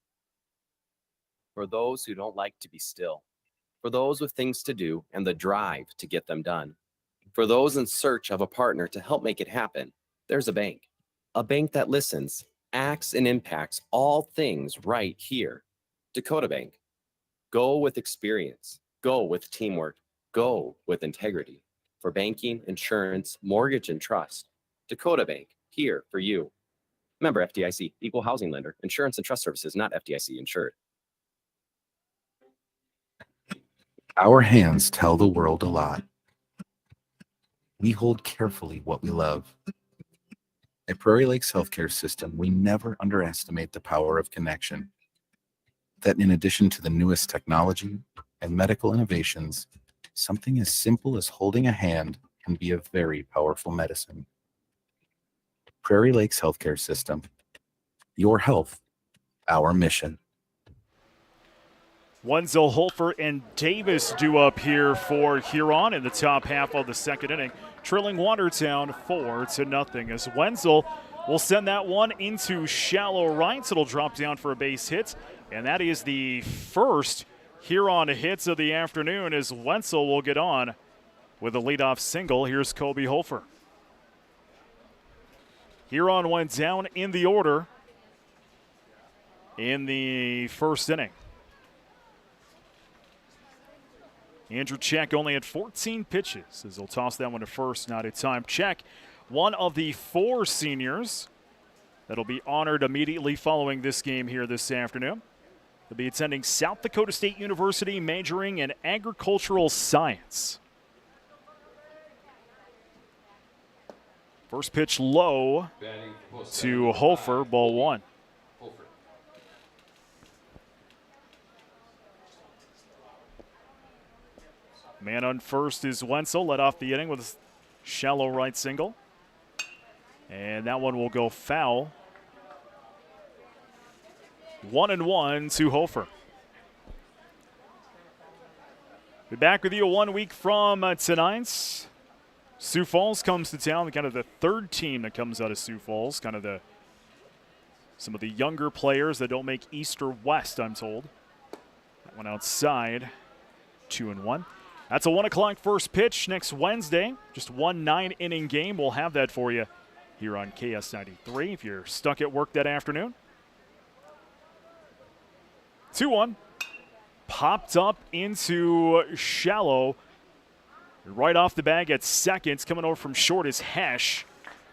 For those who don't like to be still. For those with things to do and the drive to get them done. For those in search of a partner to help make it happen, there's a bank. A bank that listens, acts, and impacts all things right here. Dakota Bank. Go with experience. Go with teamwork. Go with integrity. For banking, insurance, mortgage, and trust. Dakota Bank, here for you. Member FDIC, equal housing lender, insurance and trust services, not FDIC insured. Our hands tell the world a lot. We hold carefully what we love. At Prairie Lakes Healthcare System, we never underestimate the power of connection. That in addition to the newest technology and medical innovations, something as simple as holding a hand can be a very powerful medicine. Prairie Lakes Healthcare System. Your health, our mission. Wenzel, Holfer, and Davis due up here for Huron in the top half of the second inning, trailing Watertown 4-0 as Wenzel will send that one into shallow right. It'll drop down for a base hit, and that is the first Huron hits of the afternoon as Wenzel will get on with a leadoff single. Here's Kobe Hofer. Huron went down in the order in the first inning. Andrew Check only had 14 pitches as he'll toss that one to first, not in time. Check, one of the 4 seniors that'll be honored immediately following this game here this afternoon. They'll be attending South Dakota State University, majoring in agricultural science. First pitch low to Hofer, ball 1. Man on first is Wenzel, led off the inning with a shallow right single. And that one will go foul. 1-1 to Hofer. Be back with you 1 week from tonight. Sioux Falls comes to town, kind of the third team that comes out of Sioux Falls, kind of some of the younger players that don't make East or West, I'm told. That one outside, 2-1. That's a 1 o'clock first pitch next Wednesday. Just 1 9-inning game. We'll have that for you here on KS93 if you're stuck at work that afternoon. 2-1. Popped up into shallow. Right off the bag at second. Coming over from short is Hesh.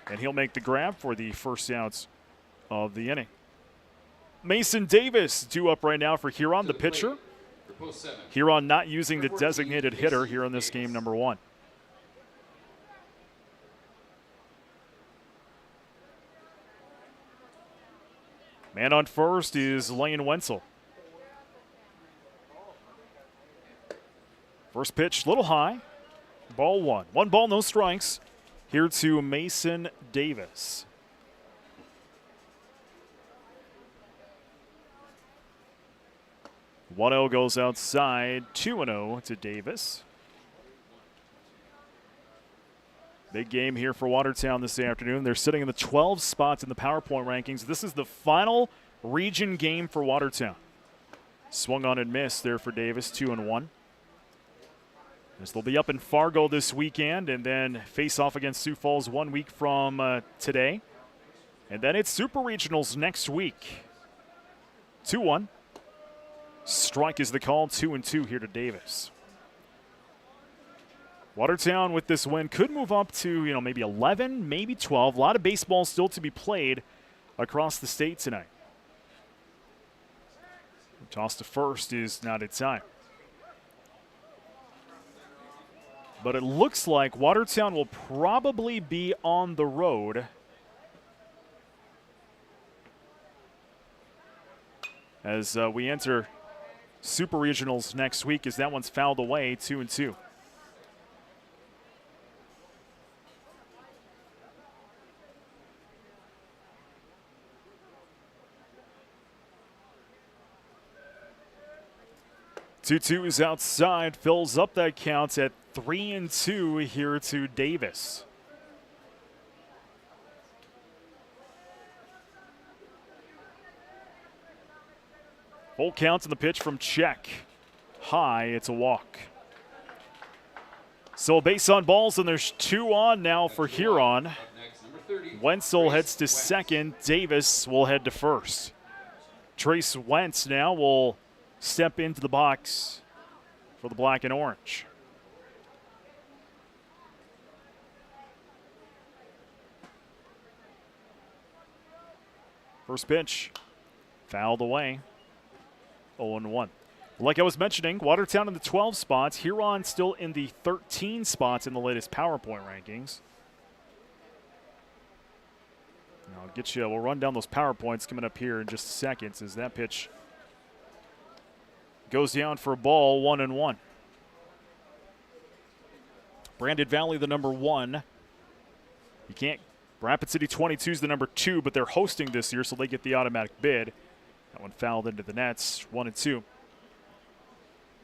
And he'll make the grab for the first outs of the inning. Mason Davis due up right now for Huron, the pitcher. Huron not using the designated hitter here in this game number 1. Man on first is Lane Wenzel. First pitch, a little high. Ball 1. 1 ball, no strikes. Here to Mason Davis. One-0 goes outside. 2-0 to Davis. Big game here for Watertown this afternoon. They're sitting in the 12 spots in the PowerPoint rankings. This is the final region game for Watertown. Swung on and missed there for Davis, 2-1. As they'll be up in Fargo this weekend and then face off against Sioux Falls 1 week from today. And then it's Super Regionals next week. 2-1. Strike is the call, 2-2 here to Davis. Watertown with this win could move up to, maybe 11, maybe 12. A lot of baseball still to be played across the state tonight. Toss to first is not in time. But it looks like Watertown will probably be on the road as we enter Super Regionals next week, as that one's fouled away, 2-2. Two is outside, fills up that count at 3-2 here to Davis. Full count in the pitch from Check. High, it's a walk. So base on balls, and there's 2 on now for Huron. Wenzel heads to second. Davis will head to first. Trace Wentz now will step into the box for the black and orange. First pitch, fouled away, 0-1. Like I was mentioning, Watertown in the 12 spots, Huron still in the 13 spots in the latest PowerPoint rankings. Now we'll run down those PowerPoints coming up here in just seconds as that pitch goes down for a ball, 1-1. Brandon Valley, the number 1. You can't. Rapid City 22 is the number 2, but they're hosting this year, so they get the automatic bid. That one fouled into the nets, 1-2.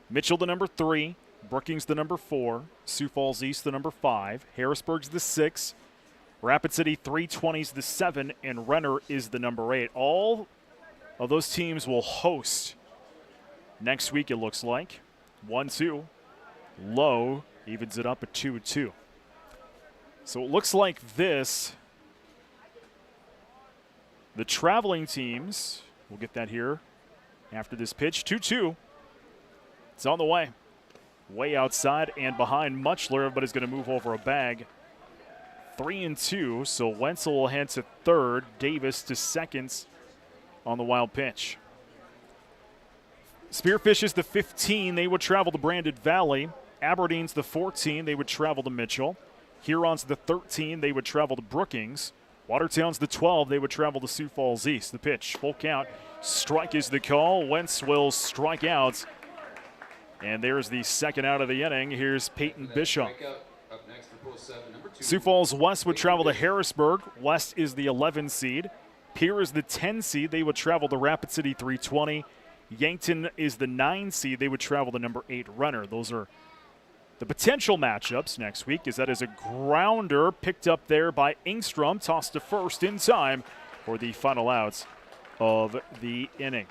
Mitchell, the number 3. Brookings, the number 4. Sioux Falls East, the number 5. Harrisburg's the 6. Rapid City 320 is the 7, and Renner is the number 8. All of those teams will host next week, it looks like. 1-2. Low evens it up at 2-2. So it looks like this. The traveling teams, we'll get that here after this pitch. 2-2. It's on the way. Way outside and behind Muchler. Everybody's going to move over a bag. 3-2. So Wenzel will head to third. Davis to second on the wild pitch. Spearfish is the 15. They would travel to Brandon Valley. Aberdeen's the 14. They would travel to Mitchell. Huron's the 13. They would travel to Brookings. Watertown's the 12. They would travel to Sioux Falls East. The pitch, full count. Strike is the call. Wentz will strike out. And there's the second out of the inning. Here's Peyton Bishop. Sioux Falls West would travel to Harrisburg. West is the 11 seed. Pierre is the 10 seed. They would travel to Rapid City 320. Yankton is the 9 seed. They would travel to number 8 Runner. Those are the potential matchups next week. Is that is a grounder picked up there by Ingstrom, tossed to first in time for the final outs of the inning.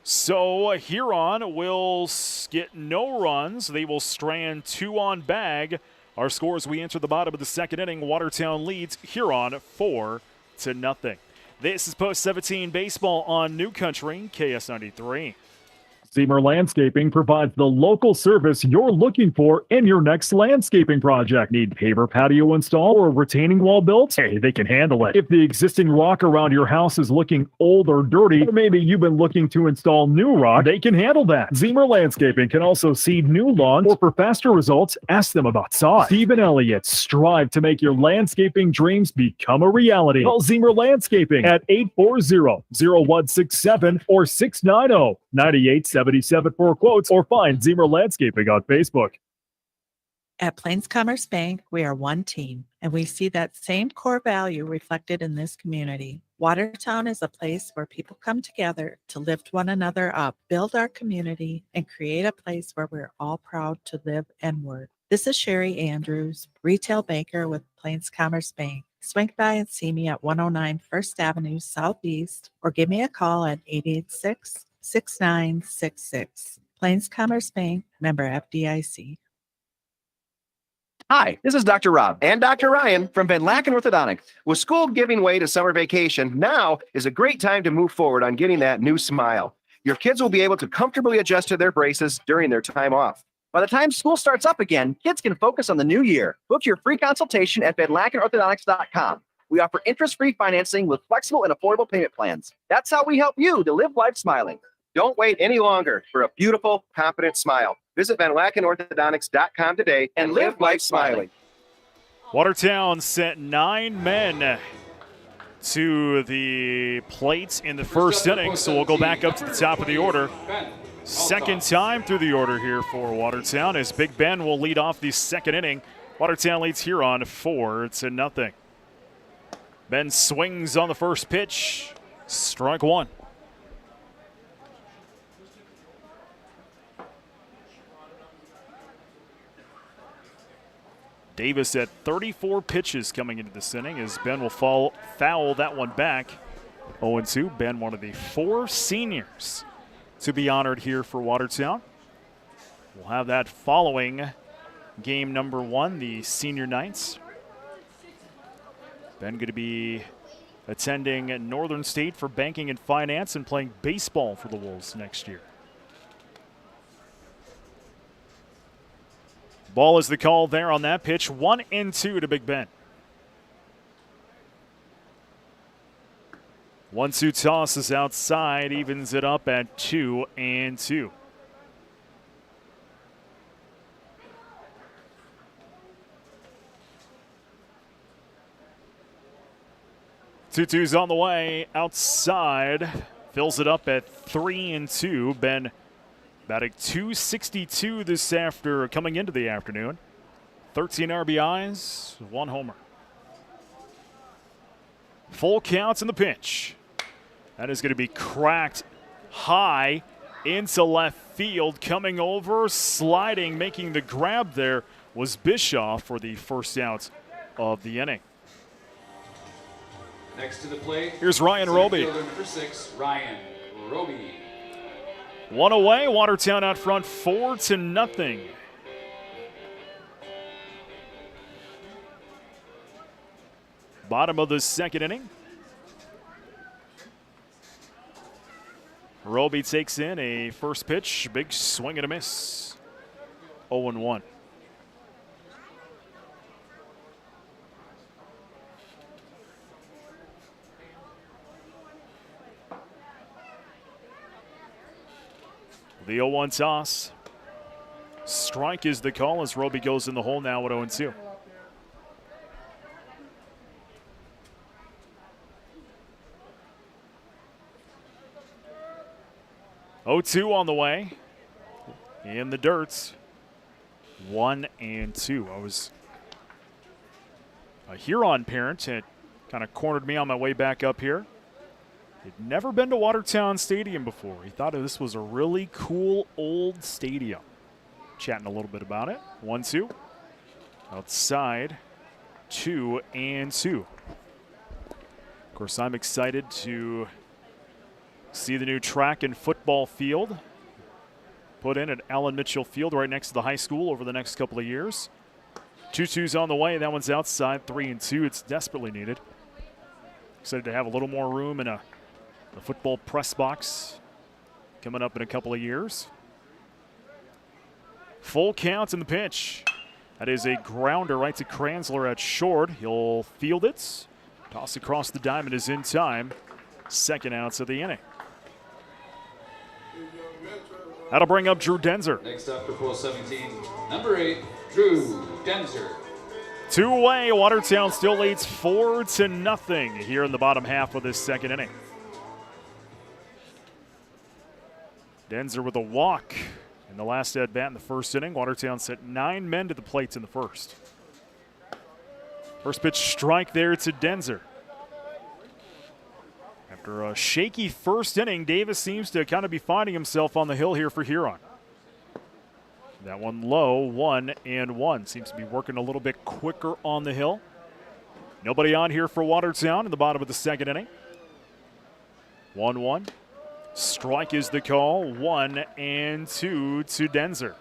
So Huron will get no runs. They will strand 2 on bag. Our score as we enter the bottom of the second inning, Watertown leads Huron 4-0. This is Post 17 Baseball on New Country, KS93. Zemer Landscaping provides the local service you're looking for in your next landscaping project. Need paver patio install or retaining wall built? Hey, they can handle it. If the existing rock around your house is looking old or dirty, or maybe you've been looking to install new rock, they can handle that. Zemer Landscaping can also seed new lawns, or for faster results, ask them about sod. Steve and Elliott strive to make your landscaping dreams become a reality. Call Zemer Landscaping at 840-0167 or 690-9877 for quotes, or find Zemer Landscaping on Facebook. At Plains Commerce Bank, we are one team, and we see that same core value reflected in this community. Watertown is a place where people come together to lift one another up, build our community, and create a place where we're all proud to live and work. This is Sherry Andrews, retail banker with Plains Commerce Bank. Swing by and see me at 109 First Avenue Southeast, or give me a call at 886-6966. Plains Commerce Bank, member FDIC. Hi, this is Dr. Rob and Dr. Ryan from Van Laken Orthodontics. With school giving way to summer vacation, now is a great time to move forward on getting that new smile. Your kids will be able to comfortably adjust to their braces during their time off. By the time school starts up again, kids can focus on the new year. Book your free consultation at VanLakenOrthodontics.com. We offer interest-free financing with flexible and affordable payment plans. That's how we help you to live life smiling. Don't wait any longer for a beautiful, confident smile. Visit VanLakenOrthodontics.com today and live life smiling. Watertown sent 9 men to the plate in the first inning, so we'll go back up to the top of the order. Second time through the order here for Watertown as Big Ben will lead off the second inning. Watertown leads Huron 4-0. Ben swings on the first pitch. Strike one. Davis at 34 pitches coming into this inning as Ben will foul that one back. 0-2. Ben, one of the 4 seniors to be honored here for Watertown. We'll have that following game number 1, the senior nights. Ben going to be attending Northern State for banking and finance and playing baseball for the Wolves next year. Ball is the call there on that pitch. 1-2 to Big Ben. 1-2 toss is outside, evens it up at 2-2. Two-two's on the way, outside, fills it up at 3-2. Ben batting .262 coming into the afternoon. 13 RBIs, 1 homer. Full counts in the pitch. That is going to be cracked high into left field. Coming over, sliding, making the grab there was Bischoff for the first out of the inning. Next to the plate, here's Ryan Roby. Number 6, Ryan Roby. One away, Watertown out front 4-0. Bottom of the second inning. Roby takes in a first pitch, big swing and a miss. 0-1. The 0-1 toss. Strike is the call as Roby goes in the hole now at 0-2. On the way. In the dirt. 1-2. I was a Huron parent. Had kind of cornered me on my way back up here. He'd never been to Watertown Stadium before. He thought this was a really cool old stadium. Chatting a little bit about it. 1-2. Outside. 2-2. Of course, I'm excited to see the new track and football field put in at Allen Mitchell Field right next to the high school over the next couple of years. 2-2's on the way. That one's outside. 3-2. It's desperately needed. Excited to have a little more room in the football press box coming up in a couple of years. Full count in the pitch. That is a grounder right to Kranzler at short. He'll field it. Toss across the diamond is in time. Second outs of the inning. That'll bring up Drew Denzer. Next up for pool 17, number 8, Drew Denzer. 2 away. Watertown still leads 4-0 here in the bottom half of this second inning. Denzer with a walk in the last at bat in the first inning. Watertown sent 9 men to the plate in the first. First pitch strike there to Denzer. After a shaky first inning, Davis seems to kind of be finding himself on the hill here for Huron. That one low, 1-1. Seems to be working a little bit quicker on the hill. Nobody on here for Watertown in the bottom of the second inning. 1-1. Strike is the call. 1-2 to Denzer.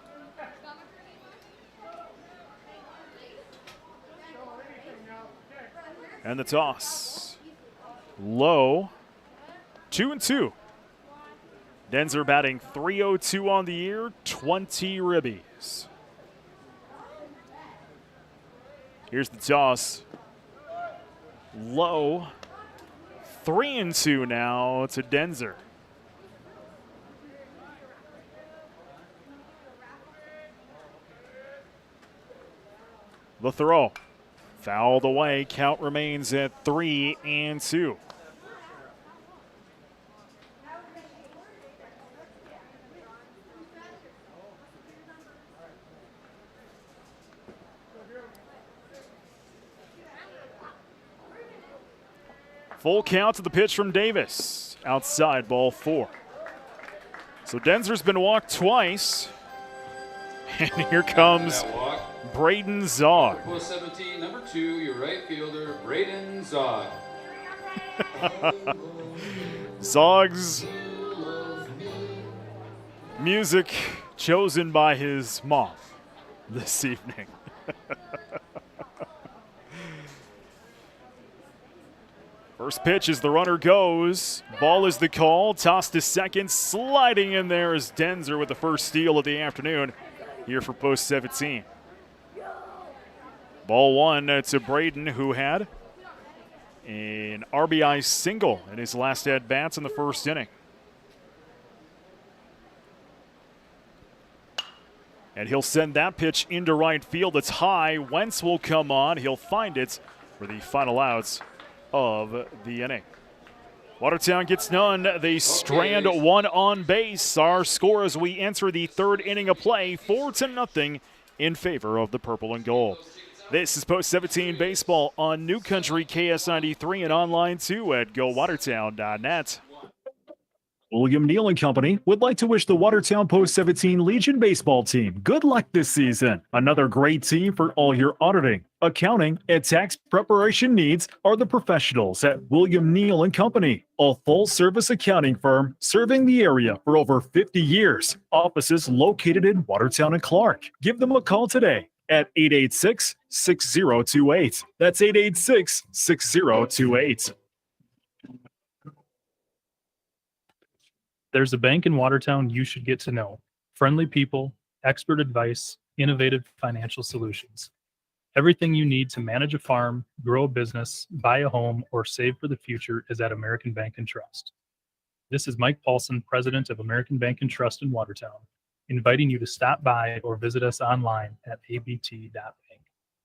And the toss. Low. 2-2. Denzer batting .302 on the year, 20 ribbies. Here's the toss. Low. 3-2 now to Denzer. The throw. Fouled away. Count remains at 3-2. Full count to the pitch from Davis. Outside, ball 4. So Denzer's been walked twice. And here comes Braden Zog. Pool 17, number 2, your right fielder, Braden Zog. Zog's music chosen by his mom this evening. First pitch as the runner goes. Ball is the call. Toss to second. Sliding in there is Denzer with the first steal of the afternoon here for post 17. Ball 1 to Braden, who had an RBI single in his last at-bats in the first inning. And he'll send that pitch into right field. It's high. Wentz will come on. He'll find it for the final outs of the inning. Watertown gets none. They strand one on base. Our score as we enter the third inning of play, 4-0 in favor of the purple and gold. This is Post 17 Baseball on New Country KS93 and online too at GoWatertown.net. William Neal and Company would like to wish the Watertown Post 17 Legion baseball team good luck this season. Another great team for all your auditing, accounting, and tax preparation needs are the professionals at William Neal and Company, a full-service accounting firm serving the area for over 50 years. Offices located in Watertown and Clark. Give them a call today at 886-6028. That's 886-6028. There's a bank in Watertown you should get to know. Friendly people, expert advice, innovative financial solutions. Everything you need to manage a farm, grow a business, buy a home, or save for the future is at American Bank and Trust. This is Mike Paulson, president of American Bank and Trust in Watertown, inviting you to stop by or visit us online at abt.bank.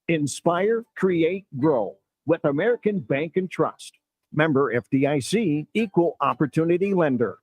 Inspire, create, grow with American Bank and Trust. Member FDIC, equal opportunity lender.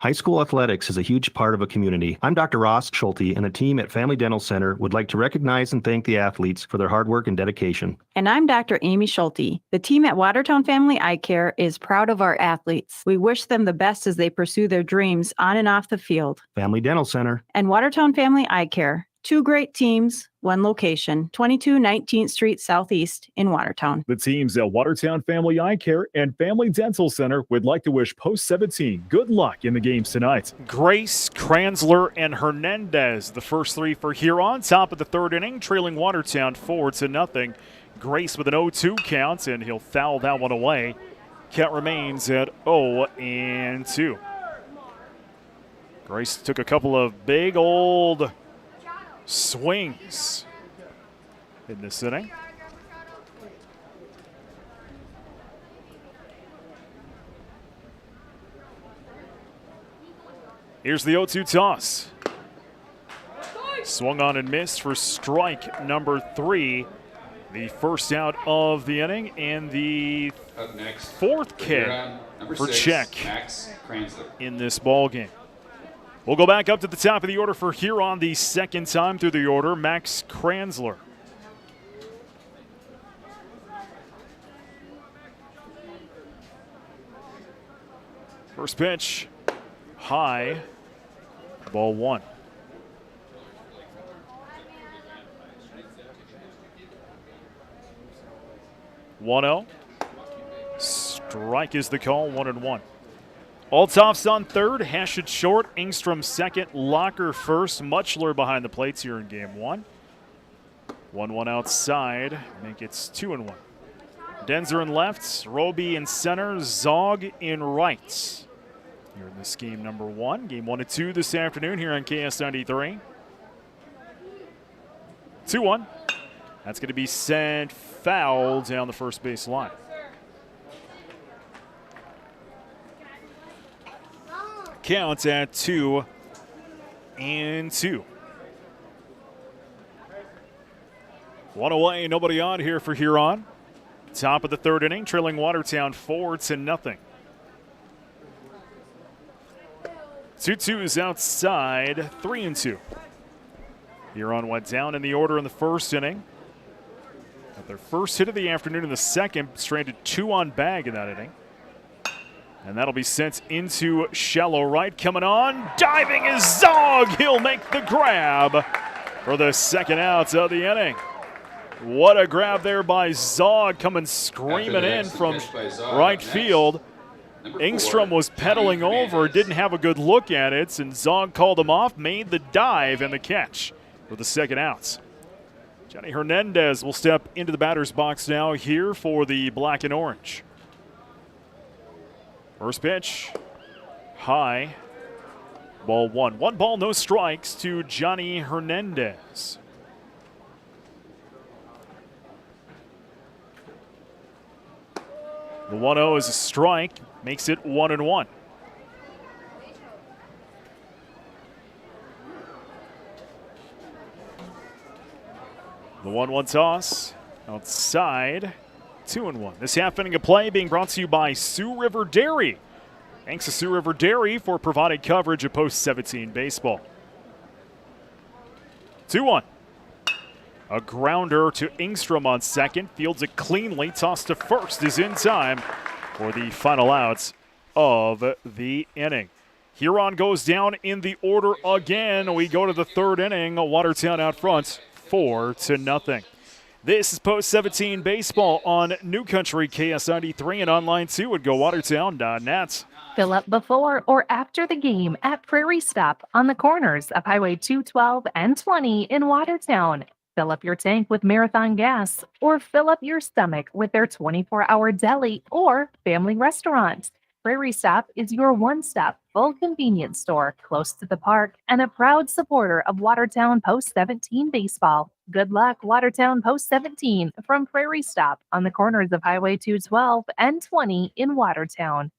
High school athletics is a huge part of a community. I'm Dr. Ross Schulte, and the team at Family Dental Center would like to recognize and thank the athletes for their hard work and dedication. And I'm Dr. Amy Schulte. The team at Watertown Family Eye Care is proud of our athletes. We wish them the best as they pursue their dreams on and off the field. Family Dental Center. And Watertown Family Eye Care. Two great teams, one location, 22 19th Street Southeast in Watertown. The teams at Watertown Family Eye Care and Family Dental Center would like to wish Post 17 good luck in the games tonight. Grace, Kranzler, and Hernandez, the first three for Huron. Top of the third inning, trailing Watertown 4-0. Grace with an 0-2 count, and he'll foul that one away. Count remains at 0-2. Grace took a couple of big old swings in this inning. Here's the 0-2 toss. Swung on and missed for strike number 3. The first out of the inning, and the fourth K for check in this ball game. We'll go back up to the top of the order for Huron the second time through the order, Max Kranzler. First pitch, high, ball 1. One-0. Strike is the call, 1-1. Althoff's on third, Hashett short, Engstrom second, Locker first, Muchler behind the plates here in game 1. 1-1 outside, make it 2-1. Denzer in left, Roby in center, Zog in right. Here in this game number 1, game 1 and 2 this afternoon here on KS93. 2-1. That's going to be sent foul down the first base line. Count at 2-2. One away, nobody on here for Huron. Top of the third inning, trailing Watertown 4-0. 2-2 is outside, 3-2. Huron went down in the order in the first inning. Got their first hit of the afternoon in the second, stranded 2 on bag in that inning. And that'll be sent into shallow right. Coming on, diving is Zog. He'll make the grab for the second out of the inning. What a grab there by Zog, coming screaming in from right field. Engstrom was pedaling over, didn't have a good look at it, and Zog called him off, made the dive and the catch for the second out. Johnny Hernandez will step into the batter's box now here for the black and orange. First pitch, high, ball 1. 1 ball, no strikes to Johnny Hernandez. The 1-0 is a strike, makes it 1-1. The 1-1 toss, outside. 2-1. This half inning of play being brought to you by Sioux River Dairy. Thanks to Sioux River Dairy for providing coverage of Post 17 baseball. 2-1. A grounder to Engstrom on second. Fields it cleanly. Toss to first is in time. for the final outs of the inning. Huron goes down in the order again. We go to the third inning. Watertown out front, 4-0. This is Post 17 baseball on New Country KSID3 and online too at GoWatertown.net. Fill up before or after the game at Prairie Stop on the corners of Highway 212 and 20 in Watertown. Fill up your tank with Marathon Gas or fill up your stomach with their 24-hour deli or family restaurant. Prairie Stop is your one-stop full convenience store close to the park and a proud supporter of Watertown Post 17 baseball. Good luck, Watertown Post 17 from Prairie Stop on the corners of Highway 212 and 20 in Watertown.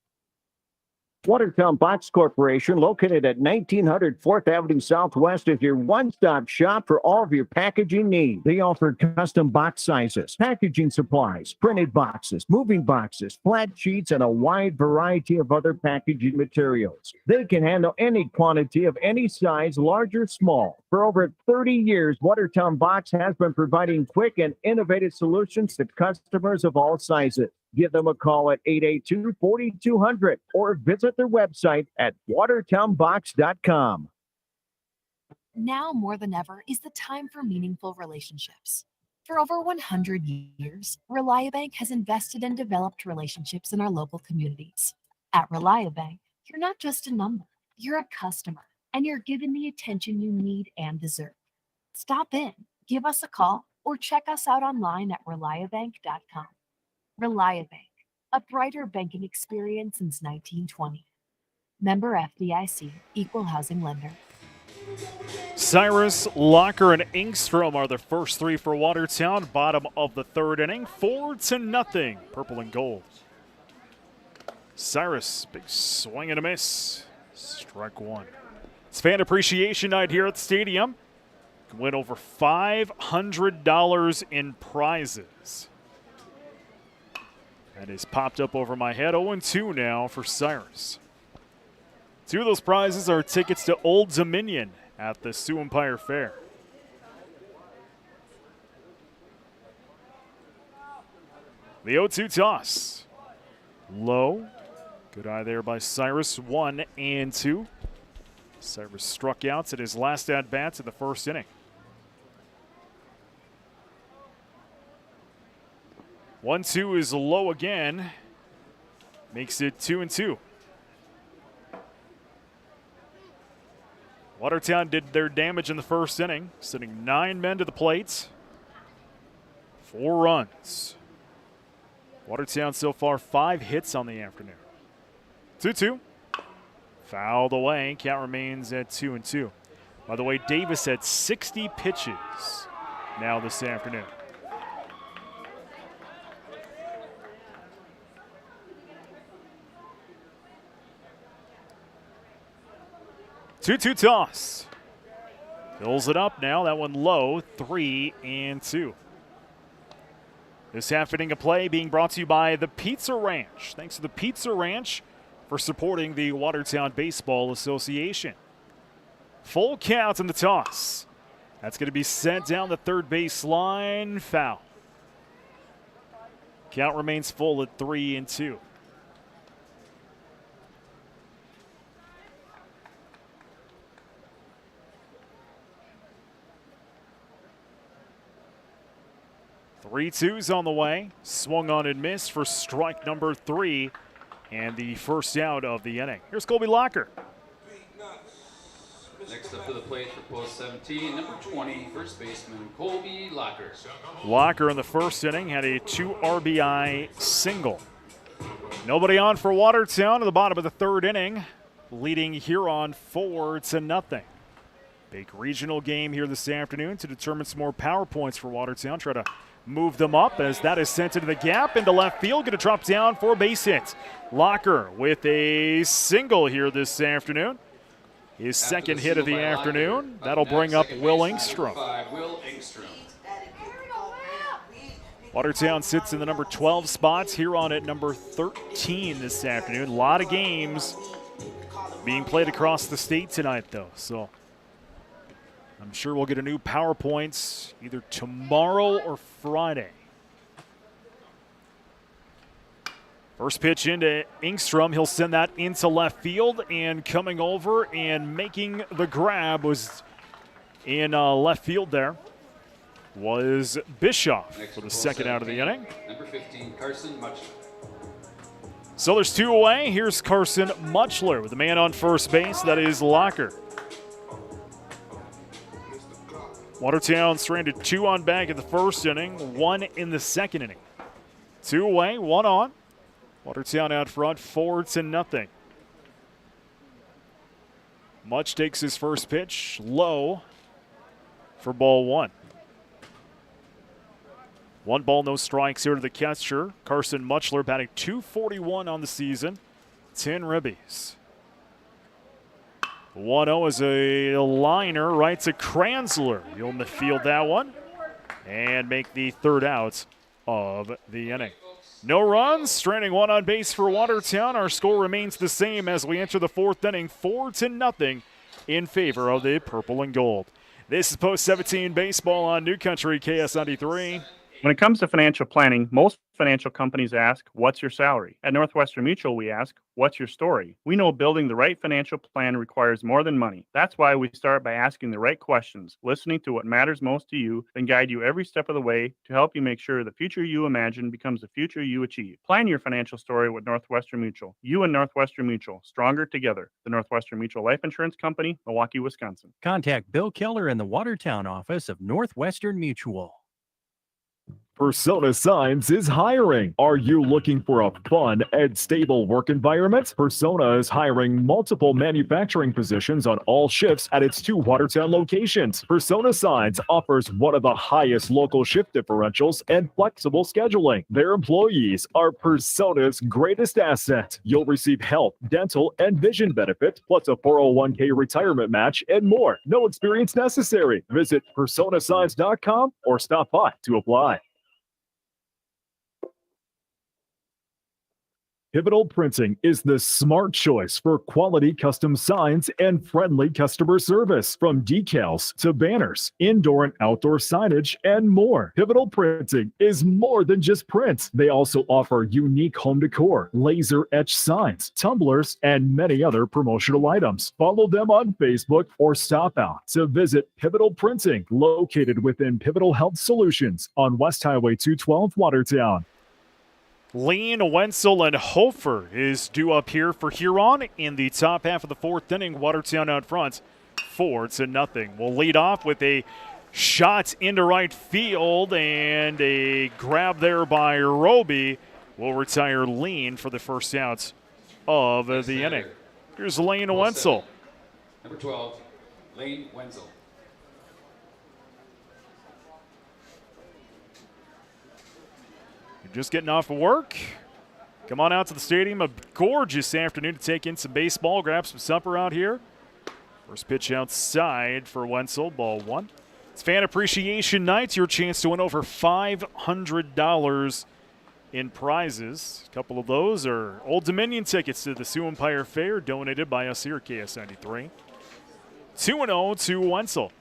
Watertown Box Corporation, located at 1900 4th Avenue Southwest, is your one-stop shop for all of your packaging needs. They offer custom box sizes, packaging supplies, printed boxes, moving boxes, flat sheets, and a wide variety of other packaging materials. They can handle any quantity of any size, large or small. For over 30 years, Watertown Box has been providing quick and innovative solutions to customers of all sizes. Give them a call at 882-4200 or visit their website at watertownbox.com. Now more than ever is the time for meaningful relationships. For over 100 years, Reliabank has invested and developed relationships in our local communities. At Reliabank, you're not just a number, you're a customer, and you're given the attention you need and deserve. Stop in, give us a call, or check us out online at reliabank.com. Reliabank, a brighter banking experience since 1920. Member FDIC, Equal Housing Lender. Cyrus, Locker, and Engstrom are the first three for Watertown. Bottom of the third inning, 4-0. Purple and gold. Cyrus, big swing and a miss. Strike one. It's fan appreciation night here at the stadium. You can win over $500 in prizes. That is popped up over my head. 0-2 now for Cyrus. Two of those prizes are tickets to Old Dominion at the Sioux Empire Fair. The 0-2 toss. Low. Good eye there by Cyrus. 1-2. Cyrus struck out at his last at-bats in the first inning. 1-2 is low again. Makes it 2-2. Watertown did their damage in the first inning, sending 9 men to the plate. 4 runs. Watertown so far 5 hits on the afternoon. 2-2. Fouled away. Count remains at 2-2. By the way, Davis had 60 pitches now this afternoon. Two toss. Fills it up now. That one low. 3-2. This half inning of play being brought to you by the Pizza Ranch. Thanks to the Pizza Ranch for supporting the Watertown Baseball Association. Full count in the toss. That's going to be sent down the third base line. Foul. Count remains full at 3-2. Three twos on the way. Swung on and missed for strike number 3 and the first out of the inning. Here's Colby Locker. Next up to the plate for Post 17, number 20, first baseman Colby Locker. Locker in the first inning had a 2 RBI single. Nobody on for Watertown at the bottom of the third inning, leading Huron 4-0. Big regional game here this afternoon to determine some more power points for Watertown. Try to move them up as that is sent into the gap into left field. Going to drop down for a base hit. Locker with a single here this afternoon. His second hit of the afternoon. That'll bring up Will Engstrom. Watertown sits in the number 12 spots. Huron at number 13 this afternoon. A lot of games being played across the state tonight, though. So I'm sure we'll get a new PowerPoints either tomorrow or Friday. First pitch into Ingstrom. He'll send that into left field, and coming over and making the grab was in left field there was Bischoff for the second out of the inning. Number 15, Carson Muchler. So there's 2 away. Here's Carson Muchler with the man on first base. That is Locker. Watertown stranded 2 on back in the first inning, 1 in the second inning. 2 away, 1 on. Watertown out front, 4-0. Much takes his first pitch, low for ball 1. 1 ball, no strikes here to the catcher. Carson Muchler batting .241 on the season, 10 ribbies. 1-0 is a liner right to Kranzler. He'll midfield that one and make the third out of the inning. No runs, stranding 1 on base for Watertown. Our score remains the same as we enter the 4th inning, 4-0 in favor of the purple and gold. This is Post 17 baseball on New Country KS93. When it comes to financial planning, most financial companies ask, what's your salary? At Northwestern Mutual, we ask, what's your story? We know building the right financial plan requires more than money. That's why we start by asking the right questions, listening to what matters most to you, then guide you every step of the way to help you make sure the future you imagine becomes the future you achieve. Plan your financial story with Northwestern Mutual. You and Northwestern Mutual, stronger together. The Northwestern Mutual Life Insurance Company, Milwaukee, Wisconsin. Contact Bill Keller in the Watertown office of Northwestern Mutual. Persona Signs is hiring. Are you looking for a fun and stable work environment? Persona is hiring multiple manufacturing positions on all shifts at its 2 Watertown locations. Persona Signs offers one of the highest local shift differentials and flexible scheduling. Their employees are Persona's greatest asset. You'll receive health, dental, and vision benefits, plus a 401k retirement match and more. No experience necessary. Visit personasigns.com or stop by to apply. Pivotal Printing is the smart choice for quality custom signs and friendly customer service. From decals to banners, indoor and outdoor signage, and more. Pivotal Printing is more than just print. They also offer unique home decor, laser etched signs, tumblers, and many other promotional items. Follow them on Facebook or stop out to visit Pivotal Printing, located within Pivotal Health Solutions on West Highway 212, Watertown. Lean, Wenzel, and Hofer is due up here for Huron in the top half of the 4th inning. Watertown out front, 4-0. We'll lead off with a shot into right field and a grab there by Roby. Will retire Lean for the first out of the inning. Here's Lane Wenzel. Number 12, Lane Wenzel. Just getting off of work. Come on out to the stadium. A gorgeous afternoon to take in some baseball, grab some supper out here. First pitch outside for Wenzel, ball 1. It's Fan Appreciation Night. Your chance to win over $500 in prizes. A couple of those are Old Dominion tickets to the Sioux Empire Fair, donated by us here at KS93. 2-0 to Wenzel.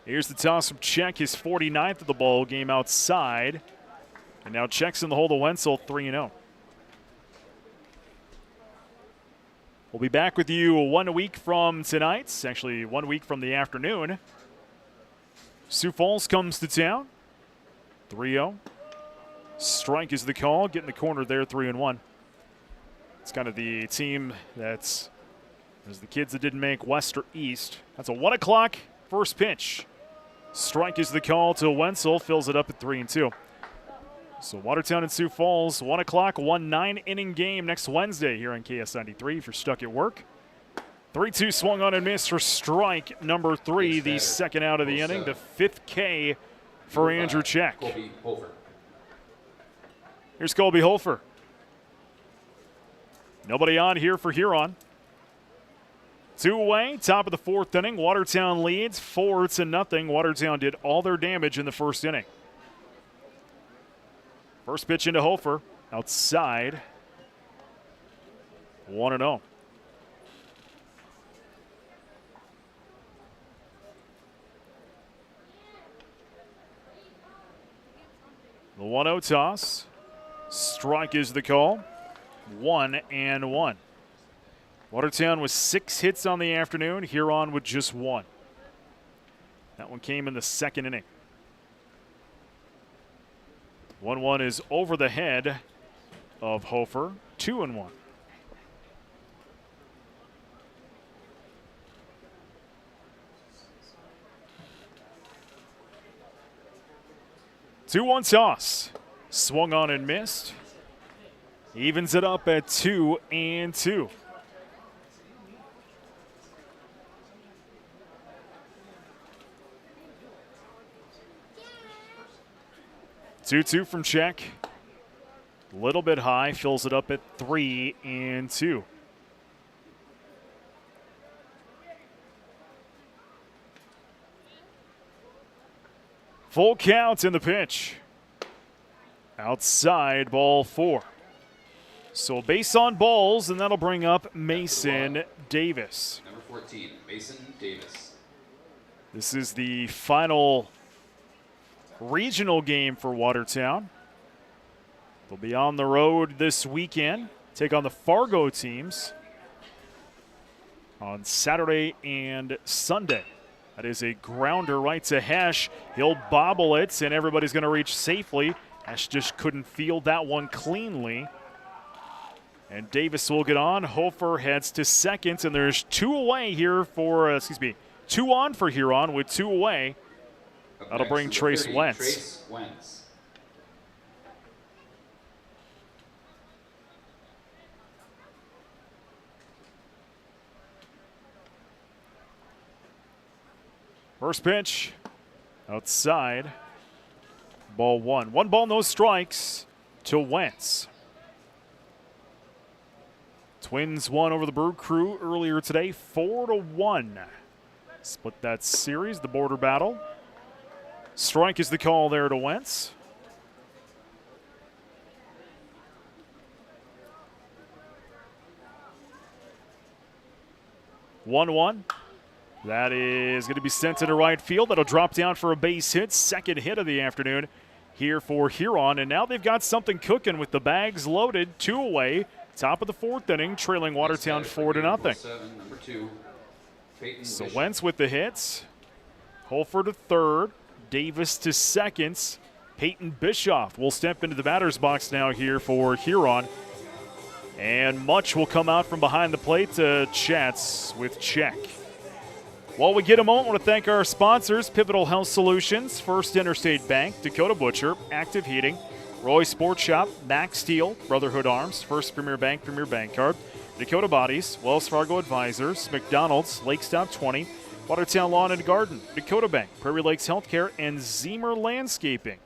Here's the toss from Check, his 49th of the ball game outside. And now Check's in the hole to Wenzel, 3-0. We'll be back with you 1 week from tonight, actually 1 week from the afternoon. Sioux Falls comes to town, 3-0. Strike is the call, get in the corner there, 3-1. It's kind of the team that's, there's the kids that didn't make West or East. That's a 1 o'clock first pitch. Strike is the call to Wenzel, fills it up at 3-2. So Watertown and Sioux Falls, 1 o'clock, 1 9-inning game next Wednesday here on KS93 if you're stuck at work. 3-2 swung on and missed for strike number 3, the second out of the inning, the 5th K for Andrew Check. Colby Hofer. Here's Colby Hofer. Nobody on here for Huron. 2 away, top of the 4th inning. Watertown leads 4-0. Watertown did all their damage in the first inning. First pitch into Hofer, outside. 1-0. 1-0 toss. Strike is the call. 1-1. Watertown with 6 hits on the afternoon. Huron with just 1. That one came in the second inning. 1-1 is over the head of Hofer. 2-1. Two-one toss. Swung on and missed. Evens it up at 2-2. Two-two from Check. A little bit high, fills it up at 3-2. Full count in the pitch. Outside, ball 4. So base on balls, and that'll bring up Mason Davis. Number 14, Mason Davis. This is the final regional game for Watertown. They'll be on the road this weekend, take on the Fargo teams on Saturday and Sunday. That is a grounder right to Hesh. He'll bobble it, and everybody's going to reach safely. Hesh just couldn't field that one cleanly. And Davis will get on. Hofer heads to second, and there's 2 away here for, 2 on for Huron with 2 away. That'll bring Trace Wentz. Trace Wentz. First pitch, outside, ball 1. 1 ball, no strikes to Wentz. Twins won over the Brew Crew earlier today, 4-1. Split that series, the border battle. Strike is the call there to Wentz. One. That is going to be sent into right field. That'll drop down for a base hit. Second hit of the afternoon here for Huron. And now they've got something cooking with the bags loaded. 2 away. Top of the 4th inning, trailing Watertown 4-0. Number 2, Peyton So Bishop. Wentz with the hits. Holford to third. Davis to seconds. Peyton Bischoff will step into the batter's box now here for Huron. And much will come out from behind the plate to chats with Check. While we get a moment, I want to thank our sponsors, Pivotal Health Solutions, First Interstate Bank, Dakota Butcher, Active Heating, Roy Sports Shop, Max Steel, Brotherhood Arms, First Premier Bank Card, Dakota Bodies, Wells Fargo Advisors, McDonald's, Lake Stop 20, Watertown Lawn and Garden, Dakota Bank, Prairie Lakes Healthcare, and Zemer Landscaping,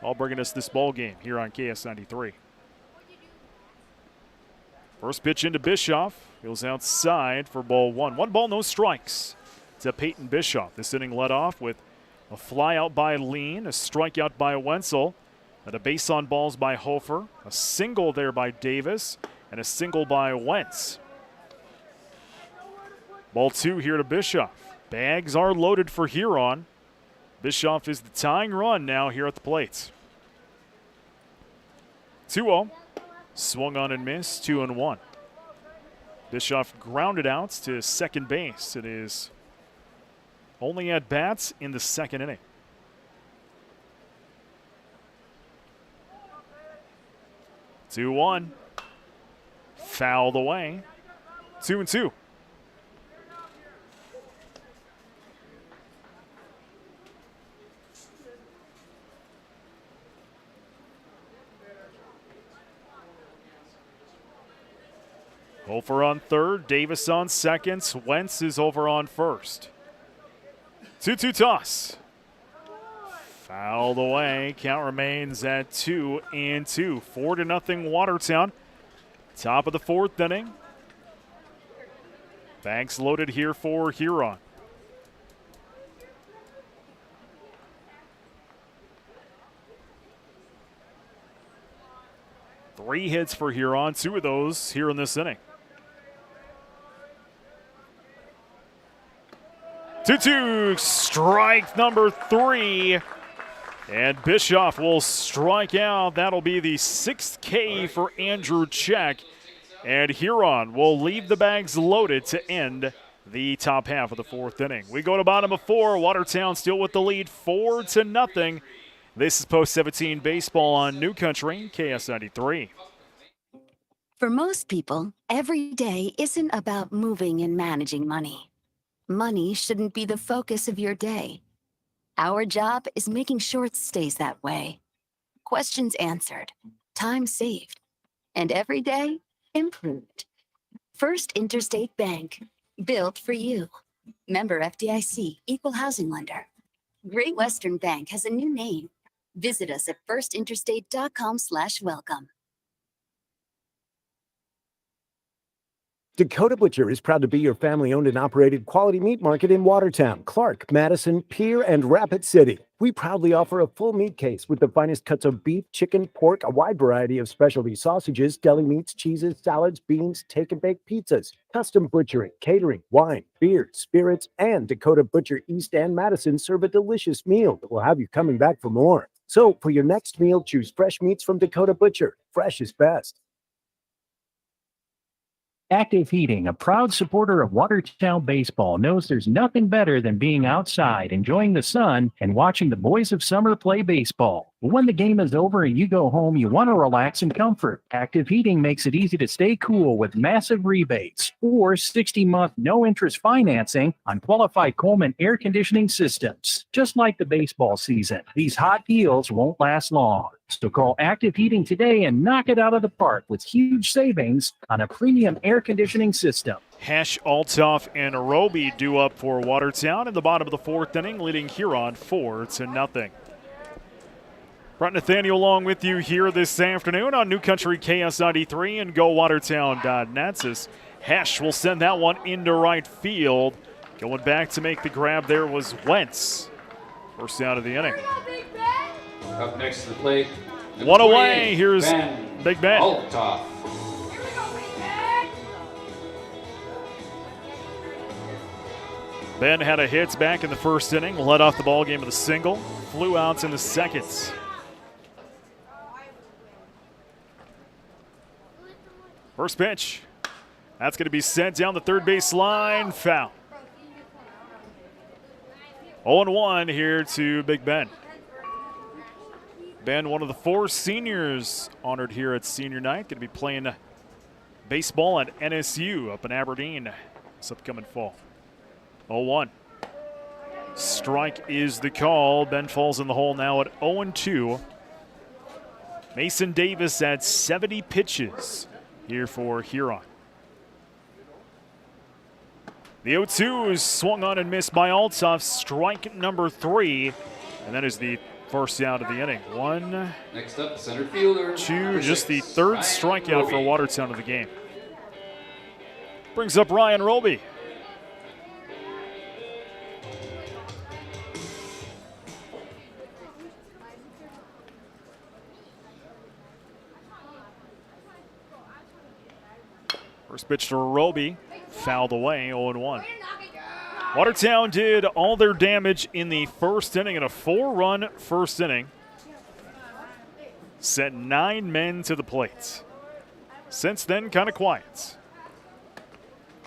all bringing us this ball game here on KS93. First pitch into Bischoff, goes outside for ball 1. 1 ball, no strikes to Peyton Bischoff. This inning led off with a fly out by Lean, a strikeout by Wenzel, and a base on balls by Hofer, a single there by Davis, and a single by Wentz. Ball 2 here to Bischoff. Bags are loaded for Huron. Bischoff is the tying run now here at the plate. 2-0. Swung on and missed, 2-1. Bischoff grounded out to second base. It is only at bats in the second inning. 2-1. Fouled away. 2-2. Hofer on third, Davis on second, Wentz is over on first. 2-2 toss. Fouled away. Count remains at 2-2. 4-0 Watertown. Top of the 4th inning. Bags loaded here for Huron. Three hits for Huron, 2 of those here in this inning. 2-2, strike number 3. And Bischoff will strike out. That'll be the 6th K for Andrew Check. And Huron will leave the bags loaded to end the top half of the 4th inning. We go to bottom of 4. Watertown still with the lead 4-0. This is Post 17 baseball on New Country, KS93. For most people, every day isn't about moving and managing money. Money shouldn't be the focus of your day. Our job is making sure it stays that way. Questions answered, time saved, and every day improved. First Interstate Bank, built for you. Member FDIC, Equal Housing Lender. Great Western Bank has a new name. Visit us at firstinterstate.com/welcome. Dakota Butcher is proud to be your family-owned and operated quality meat market in Watertown, Clark, Madison, Pierre, and Rapid City. We proudly offer a full meat case with the finest cuts of beef, chicken, pork, a wide variety of specialty sausages, deli meats, cheeses, salads, beans, take-and-bake pizzas, custom butchering, catering, wine, beer, spirits, and Dakota Butcher East and Madison serve a delicious meal that will have you coming back for more. So for your next meal, choose fresh meats from Dakota Butcher. Fresh is best. Active Heating, a proud supporter of Watertown baseball, knows there's nothing better than being outside, enjoying the sun, and watching the boys of summer play baseball. But when the game is over and you go home, you want to relax in comfort. Active Heating makes it easy to stay cool with massive rebates or 60-month no-interest financing on qualified Coleman air conditioning systems. Just like the baseball season, these hot deals won't last long. So call Active Heating today and knock it out of the park with huge savings on a premium air conditioning system. Hesh, Althoff, and Roby due up for Watertown in the bottom of the 4th inning, leading Huron 4-0. Brett Nathaniel along with you here this afternoon on New Country KS93 and GoWatertown.net. As Hesh will send that one into right field. Going back to make the grab there was Wentz. First out of the inning. Up next to the plate. One away. Here's Big Ben. Althoff. Ben had a hit back in the 1st inning, led off the ball game with a single, flew out in the 2nd. First pitch. That's going to be sent down the 3rd base line. Foul. 0-1 here to Big Ben. Ben, one of the 4 seniors honored here at senior night, going to be playing baseball at NSU up in Aberdeen this upcoming fall. 0-1. Strike is the call. Ben falls in the hole now at 0-2. Mason Davis at 70 pitches here for Huron. The 0-2 is swung on and missed by Althoff. Strike number 3. And that is the first out of the inning. 1, Next up, center fielder. 2, just the 3rd strikeout for Watertown of the game. Brings up Ryan Roby. First pitch to Roby, fouled away, 0-1. Watertown did all their damage in the 1st inning in a 4-run 1st inning. Sent 9 men to the plate. Since then, kind of quiet.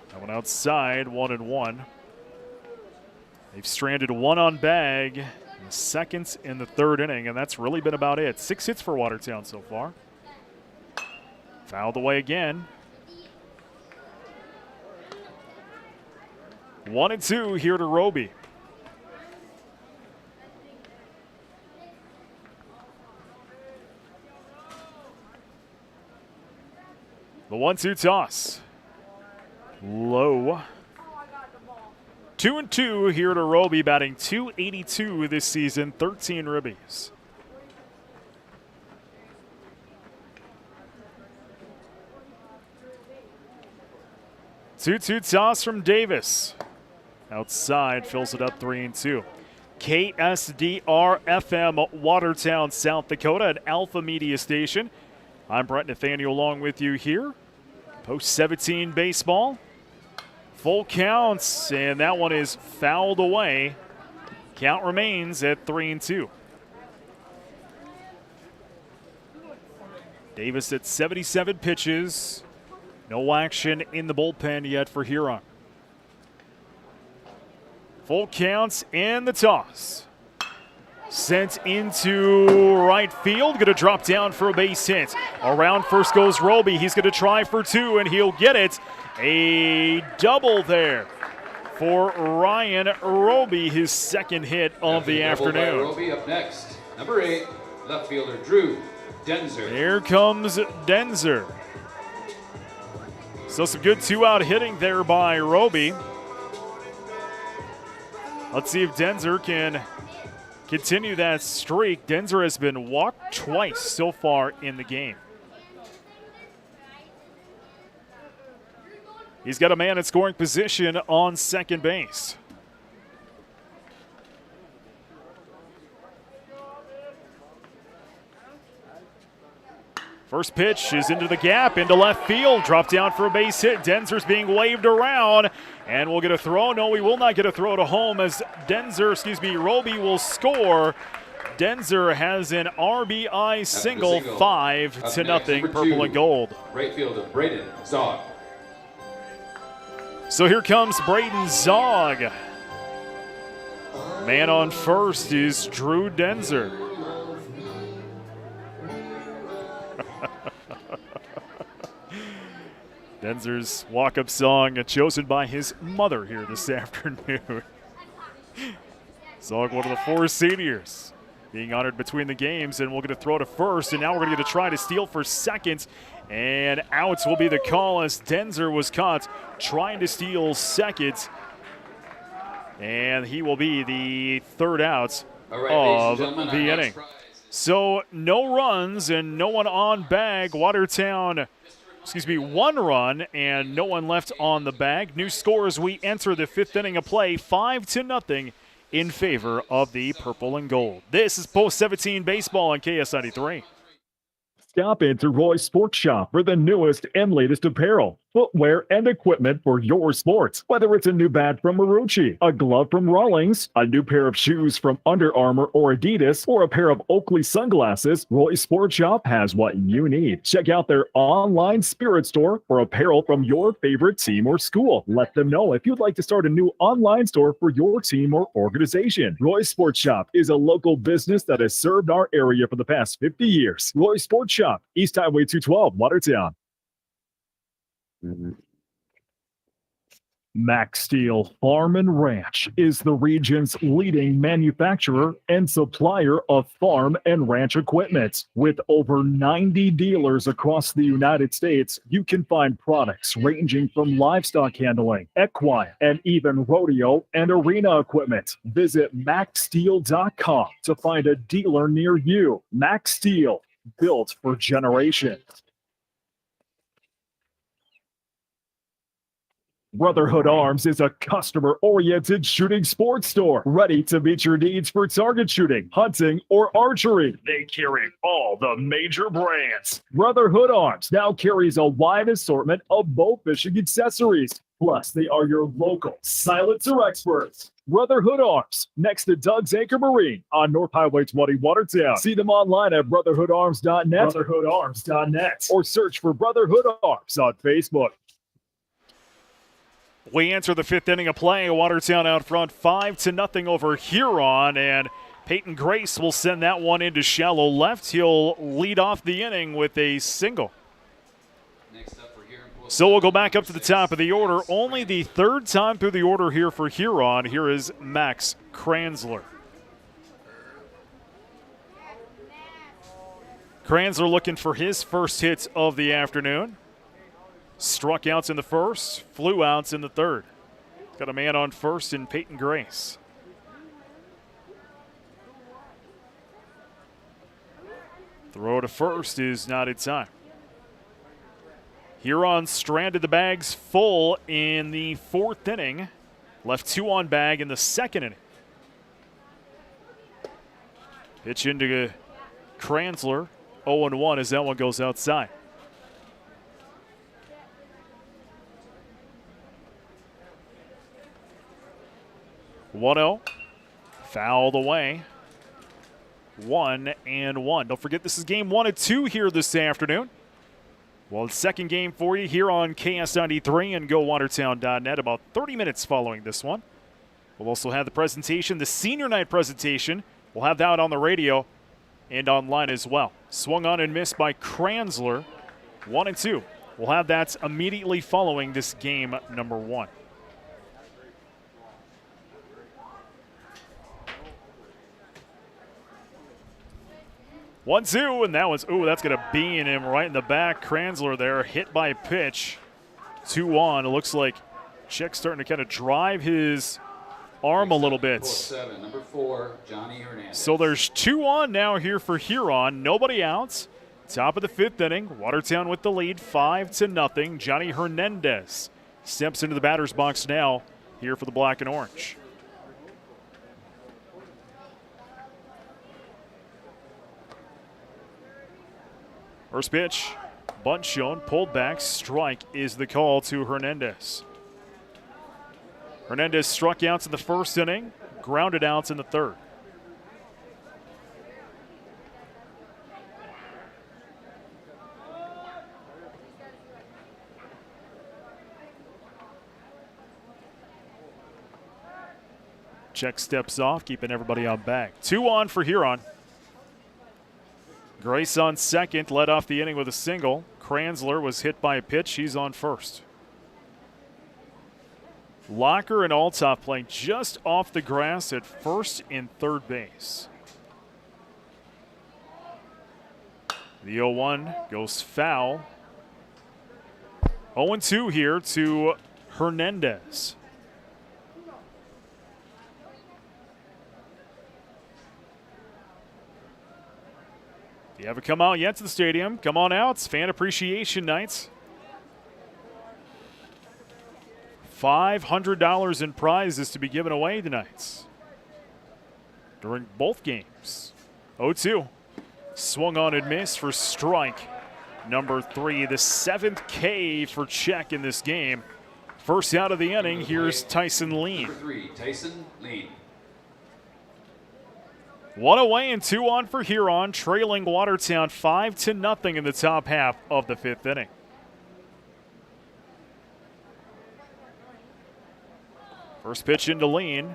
That one outside, 1-1. They've stranded 1 on bag in the 2nd and the 3rd inning, and that's really been about it. 6 hits for Watertown so far. Fouled away again. 1-2 here to Roby. The 1-2 toss. Low. 2-2 here to Roby, batting .282 this season, 13 ribbies. Two toss from Davis. Outside, fills it up 3-2. KSDR FM Watertown, South Dakota, an Alpha Media station. I'm Brett Nathaniel along with you here. Post 17 baseball. Full counts, and that one is fouled away. Count remains at 3-2. Davis at 77 pitches. No action in the bullpen yet for Huron. Full counts and the toss. Sent into right field. Going to drop down for a base hit. Around first goes Roby. He's going to try for two, and he'll get it. A double there for Ryan Roby, his second hit of the afternoon. Roby up next. Number 8, left fielder Drew Denzer. Here comes Denzer. So some good two-out hitting there by Roby. Let's see if Denzer can continue that streak. Denzer has been walked twice so far in the game. He's got a man in scoring position on second base. First pitch is into the gap, into left field. Drop down for a base hit. Denzer's being waved around, and we'll get a throw. No, we will not get a throw to home as Roby will score. Denzer has an RBI single, 5-0, purple and gold. Right fielder Braden Zog. So here comes Braden Zog. Man on first is Drew Denzer. Denzer's walk-up song chosen by his mother here this afternoon. Zog, one of the 4 seniors, being honored between the games, and we're going to throw to first, and now we're going to get a try to steal for second, and outs will be the call as Denzer was caught trying to steal second, and he will be the third out of the inning. So no runs and no one on bag. Watertown, 1 run and no one left on the bag. New score as we enter the 5th inning of play, 5-0 in favor of the purple and gold. This is Post 17 Baseball on KS93. Stop into Roy's Sports Shop for the newest and latest apparel, footwear, and equipment for your sports. Whether it's a new bat from Marucci, a glove from Rawlings, a new pair of shoes from Under Armour or Adidas, or a pair of Oakley sunglasses, Roy's Sports Shop has what you need. Check out their online spirit store for apparel from your favorite team or school. Let them know if you'd like to start a new online store for your team or organization. Roy's Sports Shop is a local business that has served our area for the past 50 years. Roy's Sports Shop, East Highway 212, Watertown. Max Steel Farm and Ranch is the region's leading manufacturer and supplier of farm and ranch equipment. With over 90 dealers across the United States, you can find products ranging from livestock handling, equine, and even rodeo and arena equipment. Visit maxsteel.com to find a dealer near you. Max Steel, built for generations. Brotherhood Arms is a customer-oriented shooting sports store ready to meet your needs for target shooting, hunting, or archery. They carry all the major brands. Brotherhood Arms now carries a wide assortment of bow fishing accessories. Plus, they are your local silencer experts. Brotherhood Arms, next to Doug's Anchor Marine on North Highway 20, Watertown. See them online at brotherhoodarms.net, brotherhoodarms.net, or search for Brotherhood Arms on Facebook. We enter the 5th inning of play. Watertown out front 5-0 over Huron, and Peyton Grace will send that one into shallow left. He'll lead off the inning with a single. So we'll go back up to the top of the order. Only the 3rd time through the order here for Huron. Here is Max Kranzler. Kranzler looking for his first hit of the afternoon. Struck outs in the first, flew outs in the 3rd. Got a man on first in Peyton Grace. Throw to first is not in time. Huron stranded the bags full in the 4th inning. Left 2 on bag in the 2nd inning. Pitch into Kranzler. 0-1 as that one goes outside. 1-0. Fouled away. 1-1. Don't forget, this is game 1 of 2 here this afternoon. Well, the second game for you here on KS93 and GoWatertown.net about 30 minutes following this one. We'll also have the presentation, the senior night presentation. We'll have that on the radio and online as well. Swung on and missed by Kranzler, 1-2. We'll have that immediately following this game number 1. One-two, and that was, that's going to bean him right in the back. Kranzler there, hit by a pitch. 2-1. It looks like Chick's starting to kind of drive his arm a little bit. Number 4, Johnny Hernandez. So there's 2-on now here for Huron. Nobody out. Top of the 5th inning. Watertown with the lead, 5-0. Johnny Hernandez steps into the batter's box now here for the black and orange. First pitch, bunt shown, pulled back, strike is the call to Hernandez. Hernandez struck out in the first inning, grounded out in the third. Check steps off, keeping everybody on back. 2-on for Huron. Grace on second, led off the inning with a single. Kranzler was hit by a pitch. He's on first. Locker and Althoff playing just off the grass at first and third base. The 0-1 goes foul. 0-2 here to Hernandez. If you haven't come out yet to the stadium, come on out. It's Fan Appreciation Night. $500 in prizes to be given away tonight during both games. 0-2. Swung on and missed for strike number 3. The 7th K for Check in this game. First out of the inning, here's Tyson Lean. Number 3, Tyson Lean. 1 away and 2 on for Huron, trailing Watertown 5-0 in the top half of the 5th inning. First pitch into Lean.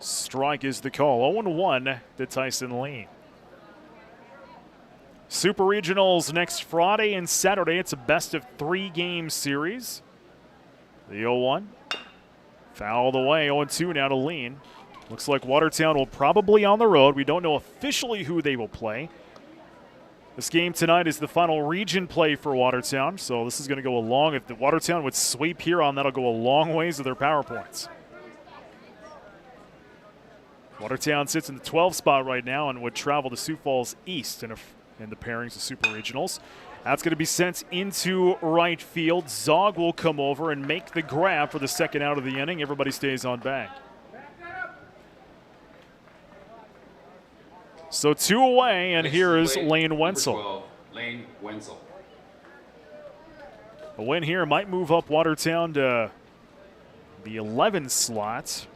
Strike is the call. 0-1 to Tyson Lean. Super Regionals next Friday and Saturday. It's a best-of-3 game series. The 0-1. Foul the way. 0-2 now to Lean. Looks like Watertown will probably on the road. We don't know officially who they will play. This game tonight is the final region play for Watertown, so this is going to go a long. If the Watertown would sweep Huron, that'll go a long ways to their power points. Watertown sits in the 12th spot right now and would travel to Sioux Falls East in the pairings of Super Regionals. That's going to be sent into right field. Zog will come over and make the grab for the second out of the inning. Everybody stays on bag. So 2 away, and here is Lane Wenzel. 12, Lane Wenzel. A win here might move up Watertown to the 11 slot.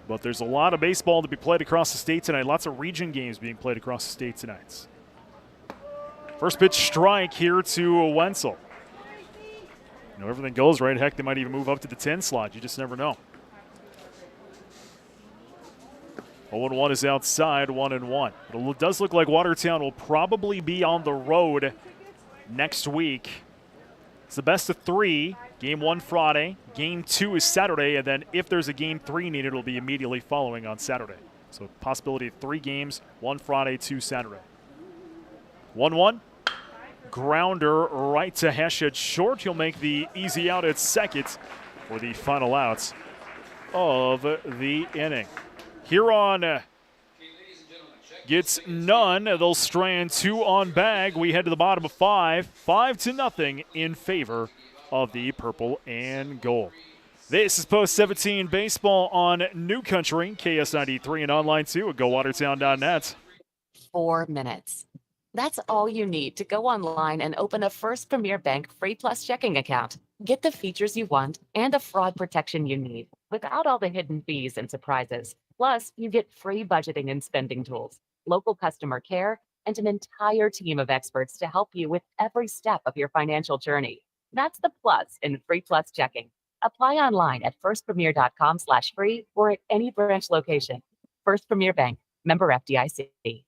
But there's a lot of baseball to be played across the state tonight. Lots of region games being played across the state tonight. First pitch strike here to Wenzel. You know, everything goes right. Heck, they might even move up to the 10 slot. You just never know. 0-1 is outside, 1-1. But it does look like Watertown will probably be on the road next week. It's the best of 3. Game 1 Friday. Game 2 is Saturday. And then if there's a game 3 needed, it'll be immediately following on Saturday. So possibility of 3 games, 1 Friday, 2 Saturday. 1-1. Grounder right to Hesh at short. He'll make the easy out at second for the final outs of the inning. Huron gets none. They'll strand 2 on bag. We head to the bottom of 5. 5-0 in favor of the purple and gold. This is Post 17 Baseball on New Country, KS93, and online too at GoWatertown.net. 4 minutes. That's all you need to go online and open a First Premier Bank Free Plus checking account. Get the features you want and the fraud protection you need without all the hidden fees and surprises. Plus, you get free budgeting and spending tools, local customer care, and an entire team of experts to help you with every step of your financial journey. That's the plus in Free Plus checking. Apply online at firstpremier.com/free or at any branch location. First Premier Bank, member FDIC.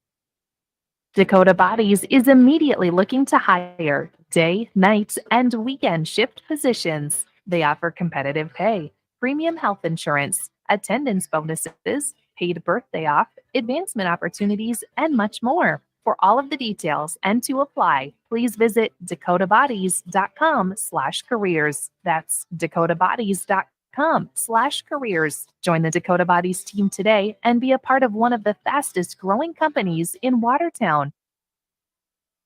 Dakota Bodies is immediately looking to hire day, night, and weekend shift positions. They offer competitive pay, premium health insurance, attendance bonuses, paid birthday off, advancement opportunities, and much more. For all of the details and to apply, please visit dakotabodies.com/careers. That's dakotabodies.com/careers. Join the Dakota Bodies team today and be a part of one of the fastest growing companies in Watertown.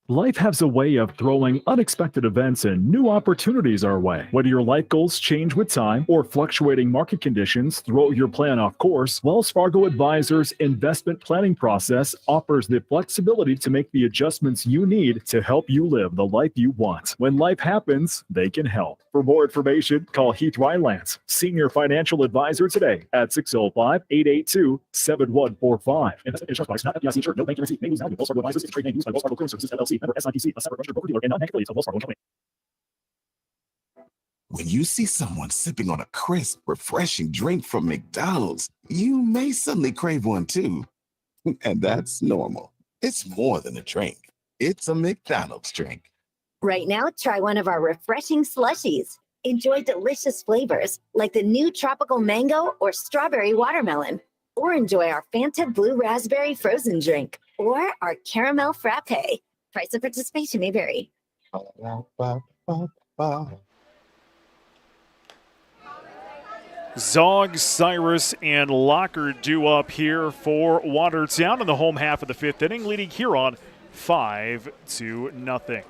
Life has a way of throwing unexpected events and new opportunities our way. Whether your life goals change with time or fluctuating market conditions throw your plan off course, Wells Fargo Advisors' investment planning process offers the flexibility to make the adjustments you need to help you live the life you want. When life happens, they can help. For more information, call Heath Rylance, Senior Financial Advisor today at 605-882-7145. Investment insurance products not FDIC insured. No bank guarantee. May lose value. Wells Fargo Advisors is a trade name used by Wells Fargo Clearing Services LLC. Member SIPC, a separate registered broker-dealer, and non-bank affiliates of Wells Fargo Company. When you see someone sipping on a crisp, refreshing drink from McDonald's, you may suddenly crave one too. And that's normal. It's more than a drink. It's a McDonald's drink. Right now, try one of our refreshing slushies. Enjoy delicious flavors like the new tropical mango or strawberry watermelon. Or enjoy our Fanta Blue Raspberry frozen drink or our caramel frappe. Price of participation may vary. Zog, Cyrus, and Locker due up here for Watertown in the home half of the fifth inning, leading Huron 5-0.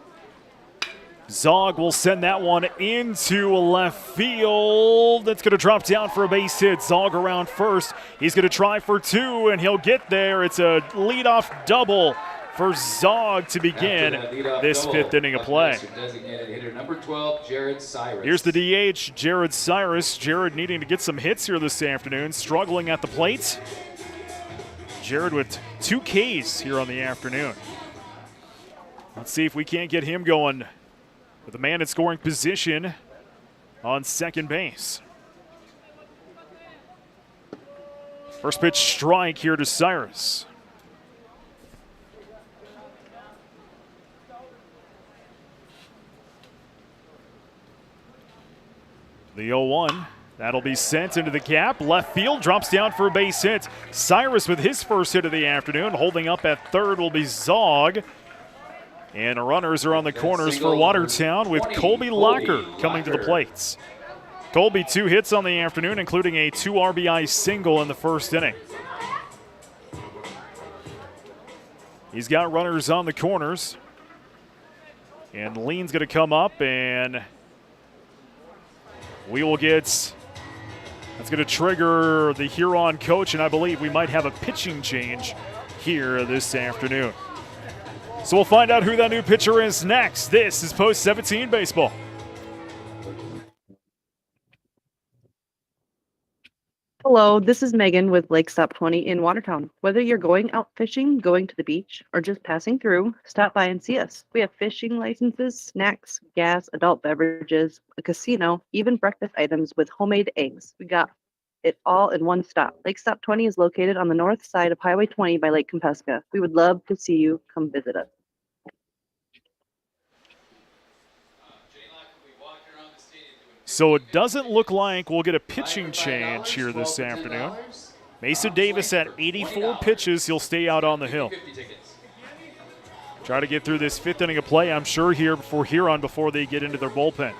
Zog will send that one into left field. That's going to drop down for a base hit. Zog around first. He's going to try for two, and he'll get there. It's a leadoff double for Zog to begin this fifth inning of play. Designated hitter number 12, Jared Cyrus. Here's the DH, Jared Cyrus. Jared needing to get some hits here this afternoon, struggling at the plate. Jared with 2 Ks here on the afternoon. Let's see if we can't get him going with a man in scoring position on second base. First pitch strike here to Cyrus. The 0-1, that'll be sent into the gap. Left field drops down for a base hit. Cyrus with his first hit of the afternoon. Holding up at third will be Zog. And the runners are on the corners for Watertown with Colby Locker coming to the plates. Colby 2 hits on the afternoon, including a 2 RBI single in the first inning. He's got runners on the corners. And Lean's going to come up, and we will get, that's going to trigger the Huron coach, and I believe we might have a pitching change here this afternoon. So we'll find out who that new pitcher is next. This is Post 17 Baseball. Hello, this is Megan with Lake Stop 20 in Watertown. Whether you're going out fishing, going to the beach, or just passing through, stop by and see us. We have fishing licenses, snacks, gas, adult beverages, a casino, even breakfast items with homemade eggs. We got it all in one stop. Lake Stop 20 is located on the north side of Highway 20 by Lake Compesca. We would love to see you come visit us. So it doesn't look like we'll get a pitching change here this afternoon. Mason Davis at 84 pitches. He'll stay out on the hill. Try to get through this fifth inning of play, I'm sure, here for Huron before they get into their bullpen.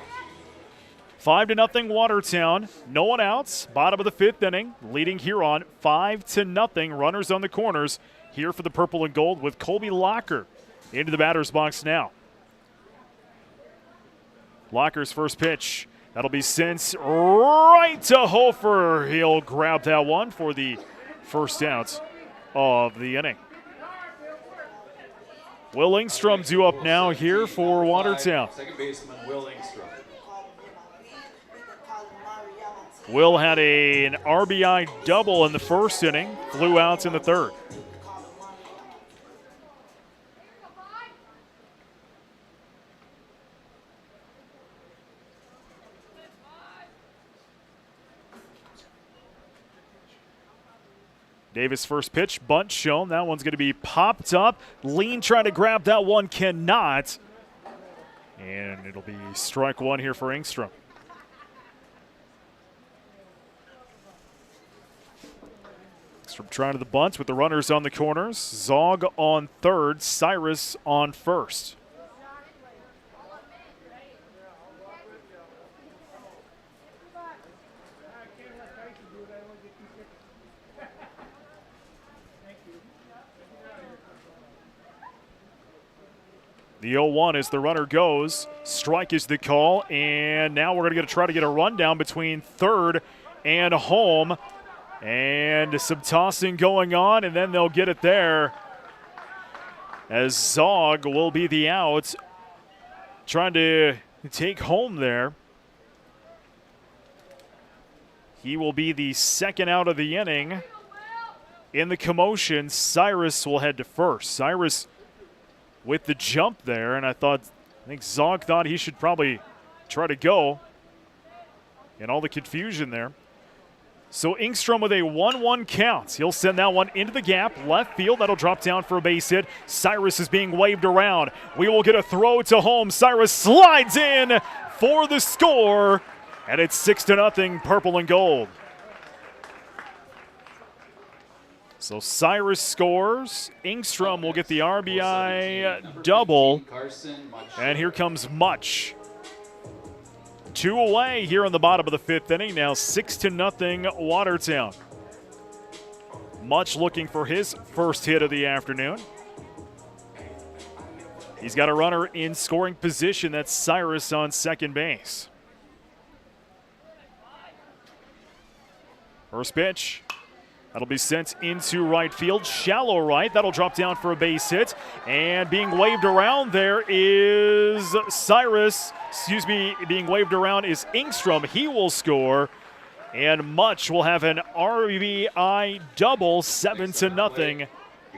5-0 Watertown. No one outs. Bottom of the fifth inning. Leading Huron 5-0. Runners on the corners here for the purple and gold with Colby Locker into the batter's box now. Locker's first pitch. That'll be sent right to Hofer. He'll grab that one for the first out of the inning. Will Ingstrom due up now here for Watertown. Second baseman Will Ingstrom. Will had an RBI double in the first inning, flew out in the third. Davis' first pitch, bunt shown. That one's going to be popped up. Lean trying to grab that one, cannot. And it'll be strike one here for Engstrom. Engstrom trying to the bunt with the runners on the corners. Zog on third, Cyrus on first. The 0-1 as the runner goes. Strike is the call, and now we're going to try to get a rundown between third and home. And some tossing going on, and then they'll get it there as Zog will be the out. Trying to take home there. He will be the second out of the inning. In the commotion, Cyrus will head to first. Cyrus with the jump there, and I think Zog thought he should probably try to go. And all the confusion there. So Engstrom with a 1-1 count. He'll send that one into the gap, left field. That'll drop down for a base hit. Cyrus is being waved around. We will get a throw to home. Cyrus slides in for the score, and it's 6-0, purple and gold. So Cyrus scores. Engstrom will get the RBI double. And here comes Much. 2 away here in the bottom of the 5th inning. Now 6-0 Watertown. Much looking for his first hit of the afternoon. He's got a runner in scoring position. That's Cyrus on second base. First pitch. That'll be sent into right field, shallow right. That'll drop down for a base hit. And being waved around there is Cyrus. Being waved around is Engstrom. He will score. And Much will have an RBI double, 7-0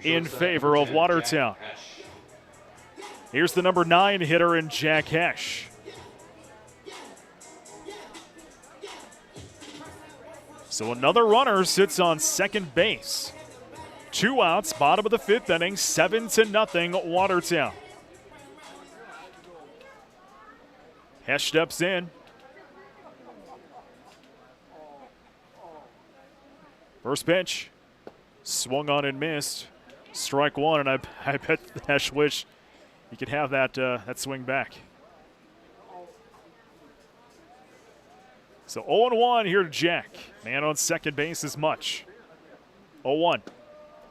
in favor of Watertown. Here's the number 9 hitter in Jack Hesh. So another runner sits on second base. 2 outs, bottom of the 5th inning, 7-0 Watertown. Hesh steps in. First pitch, swung on and missed. Strike one, and I bet Hesh wish he could have that swing back. So 0-1 here to Jack. Man on second base is Much. 0-1.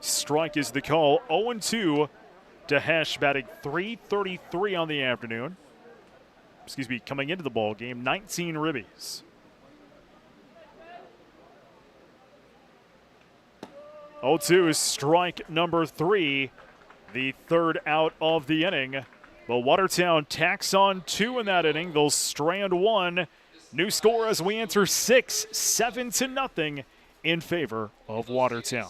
Strike is the call. 0-2 to Hesh, batting .333 on the afternoon. Coming into the ball game, 19 ribbies. 0-2 is strike number 3, the third out of the inning. But Watertown tacks on 2 in that inning. They'll strand 1. New score as we enter 6, 7-0 in favor of Watertown.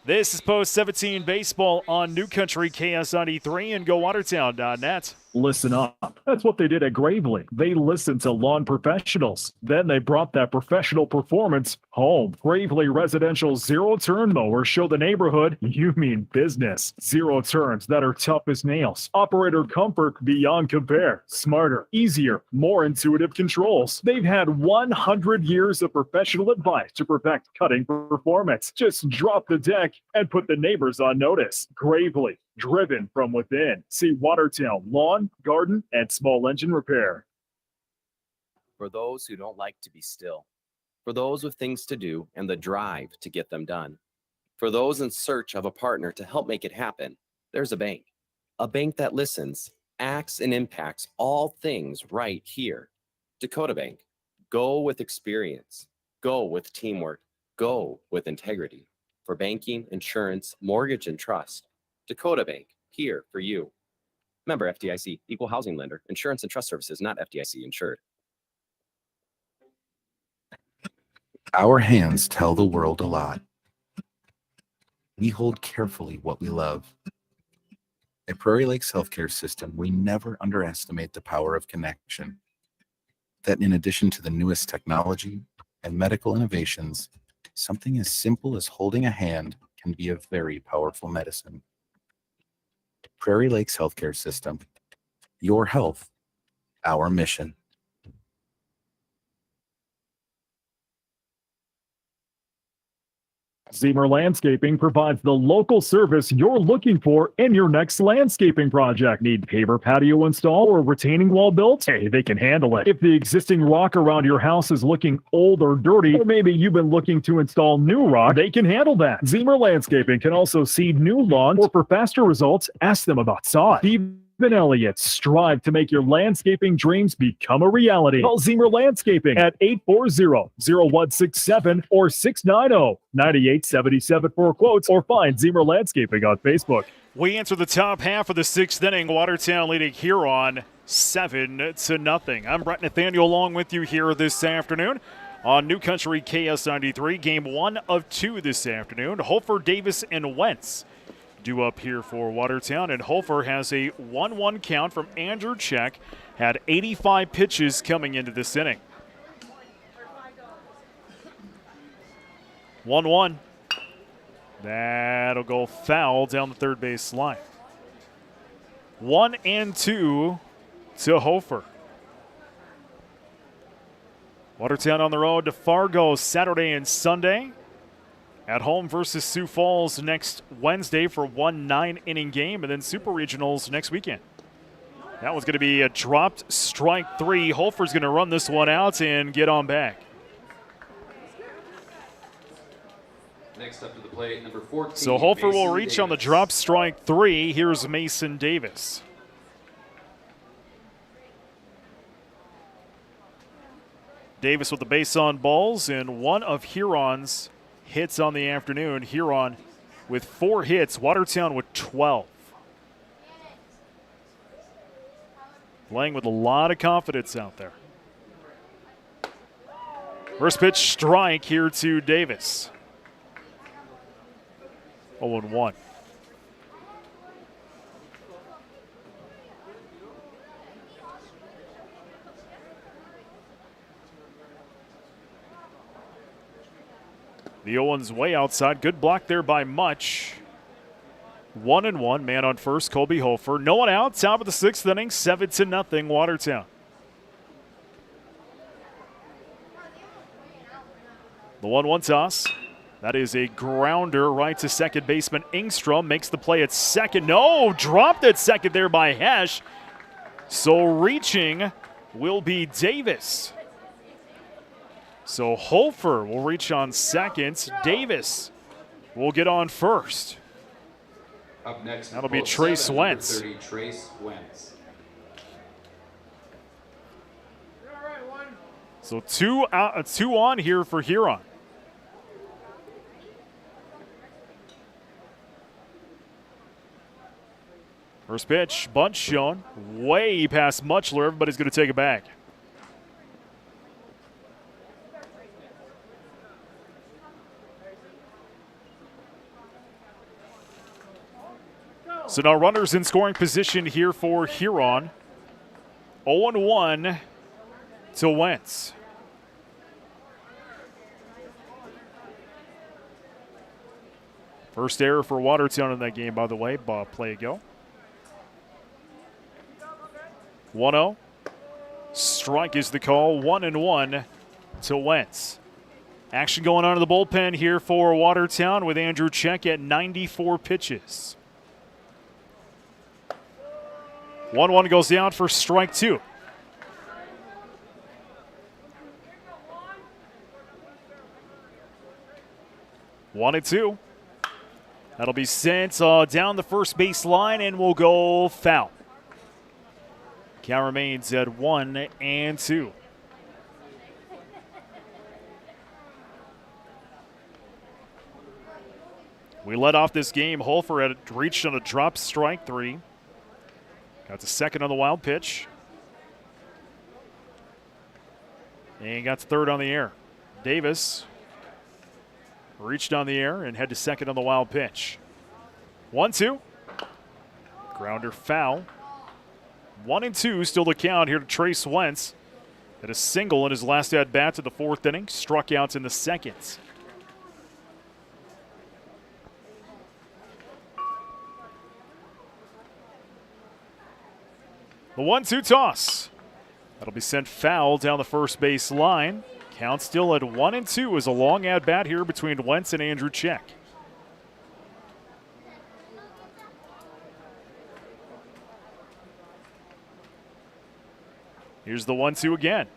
This is Post 17 Baseball on New Country KS93 and GoWatertown.net. Listen up. That's what they did at Gravely. They listened to lawn professionals. Then they brought that professional performance home. Gravely Residential zero-turn mowers show the neighborhood you mean business. Zero turns that are tough as nails. Operator comfort beyond compare. Smarter, easier, more intuitive controls. They've had 100 years of professional advice to perfect cutting performance. Just drop the deck and put the neighbors on notice. Gravely. Driven from within. See Watertown Lawn, Garden, and Small Engine Repair. For those who don't like to be still. For those with things to do and the drive to get them done. For those in search of a partner to help make it happen, there's a bank. A bank that listens, acts, and impacts all things right here. Dakota Bank. Go with experience. Go with teamwork. Go with integrity. For banking, insurance, mortgage, and trust. Dakota Bank, here for you. Member FDIC, equal housing lender, insurance and trust services, not FDIC insured. Our hands tell the world a lot. We hold carefully what we love. At Prairie Lakes Healthcare System, we never underestimate the power of connection. That in addition to the newest technology and medical innovations, something as simple as holding a hand can be a very powerful medicine. Prairie Lakes Healthcare System. Your health, our mission. Zemer Landscaping provides the local service you're looking for in your next landscaping project. Need paver patio install or retaining wall built? Hey, they can handle it. If the existing rock around your house is looking old or dirty, or maybe you've been looking to install new rock, they can handle that. Zemer Landscaping can also seed new lawns, or for faster results, ask them about sod. Stephen Elliott, strive to make your landscaping dreams become a reality. Call Zemer Landscaping at 840-0167 or 690-9877 for quotes, or find Zemer Landscaping on Facebook. We enter the top half of the sixth inning. Watertown leading Huron 7-0. I'm Brett Nathaniel along with you here this afternoon on New Country KS93. Game 1 of 2 this afternoon. Hofer, Davis, and Wentz due up here for Watertown, and Hofer has a 1-1 count from Andrew Check. Had 85 pitches coming into this inning. 1-1. That'll go foul down the third base line. 1-2 to Hofer. Watertown on the road to Fargo Saturday and Sunday. At home versus Sioux Falls next Wednesday for one 9-inning game, and then Super Regionals next weekend. That one's going to be a dropped strike 3. Hofer's going to run this one out and get on back. Next up to the plate, number 14. So Hofer will reach Davis. on the drop strike 3. Here's Mason Davis. Davis with the base on balls and one of Huron's hits on the afternoon. Huron with 4 hits, Watertown with 12. Playing with a lot of confidence out there. First pitch strike here to Davis. 0-1. The 0-1's way outside. Good block there by Much. 1-1. Man on first, Colby Hofer. No one out. Top of the 6th inning. 7-0 Watertown. The 1-1 toss. That is a grounder right to second baseman Ingstrom. Makes the play at second. No! Dropped at second there by Hesh. So reaching will be Davis. So Hofer will reach on second. Davis will get on first. Up next, that'll be Trace Wentz. 30, Trace Wentz. So two on here for Huron. First pitch, bunt shown. Way past Muchler. Everybody's going to take it back. So now runners in scoring position here for Huron. 0-1 to Wentz. First error for Watertown in that game, by the way. Play ago. 1-0. Strike is the call. 1-1 to Wentz. Action going on in the bullpen here for Watertown with Andrew Check at 94 pitches. 1-1 goes down for strike 2. One and 2. That'll be sent down the first base line and will go foul. Count remains at 1-2. We led off this game. Hofer had reached on a drop strike 3. Got to second on the wild pitch. And got to third on the air. Davis reach down the air and head to second on the wild pitch. 1-2. Grounder foul. 1-2 still to count here to Trace Wentz. Had a single in his last at-bat to the fourth inning. Struck out in the second. The 1-2 toss. That'll be sent foul down the first base line. Count still at 1-2 as a long at-bat here between Wentz and Andrew Check. Here's the 1-2 again.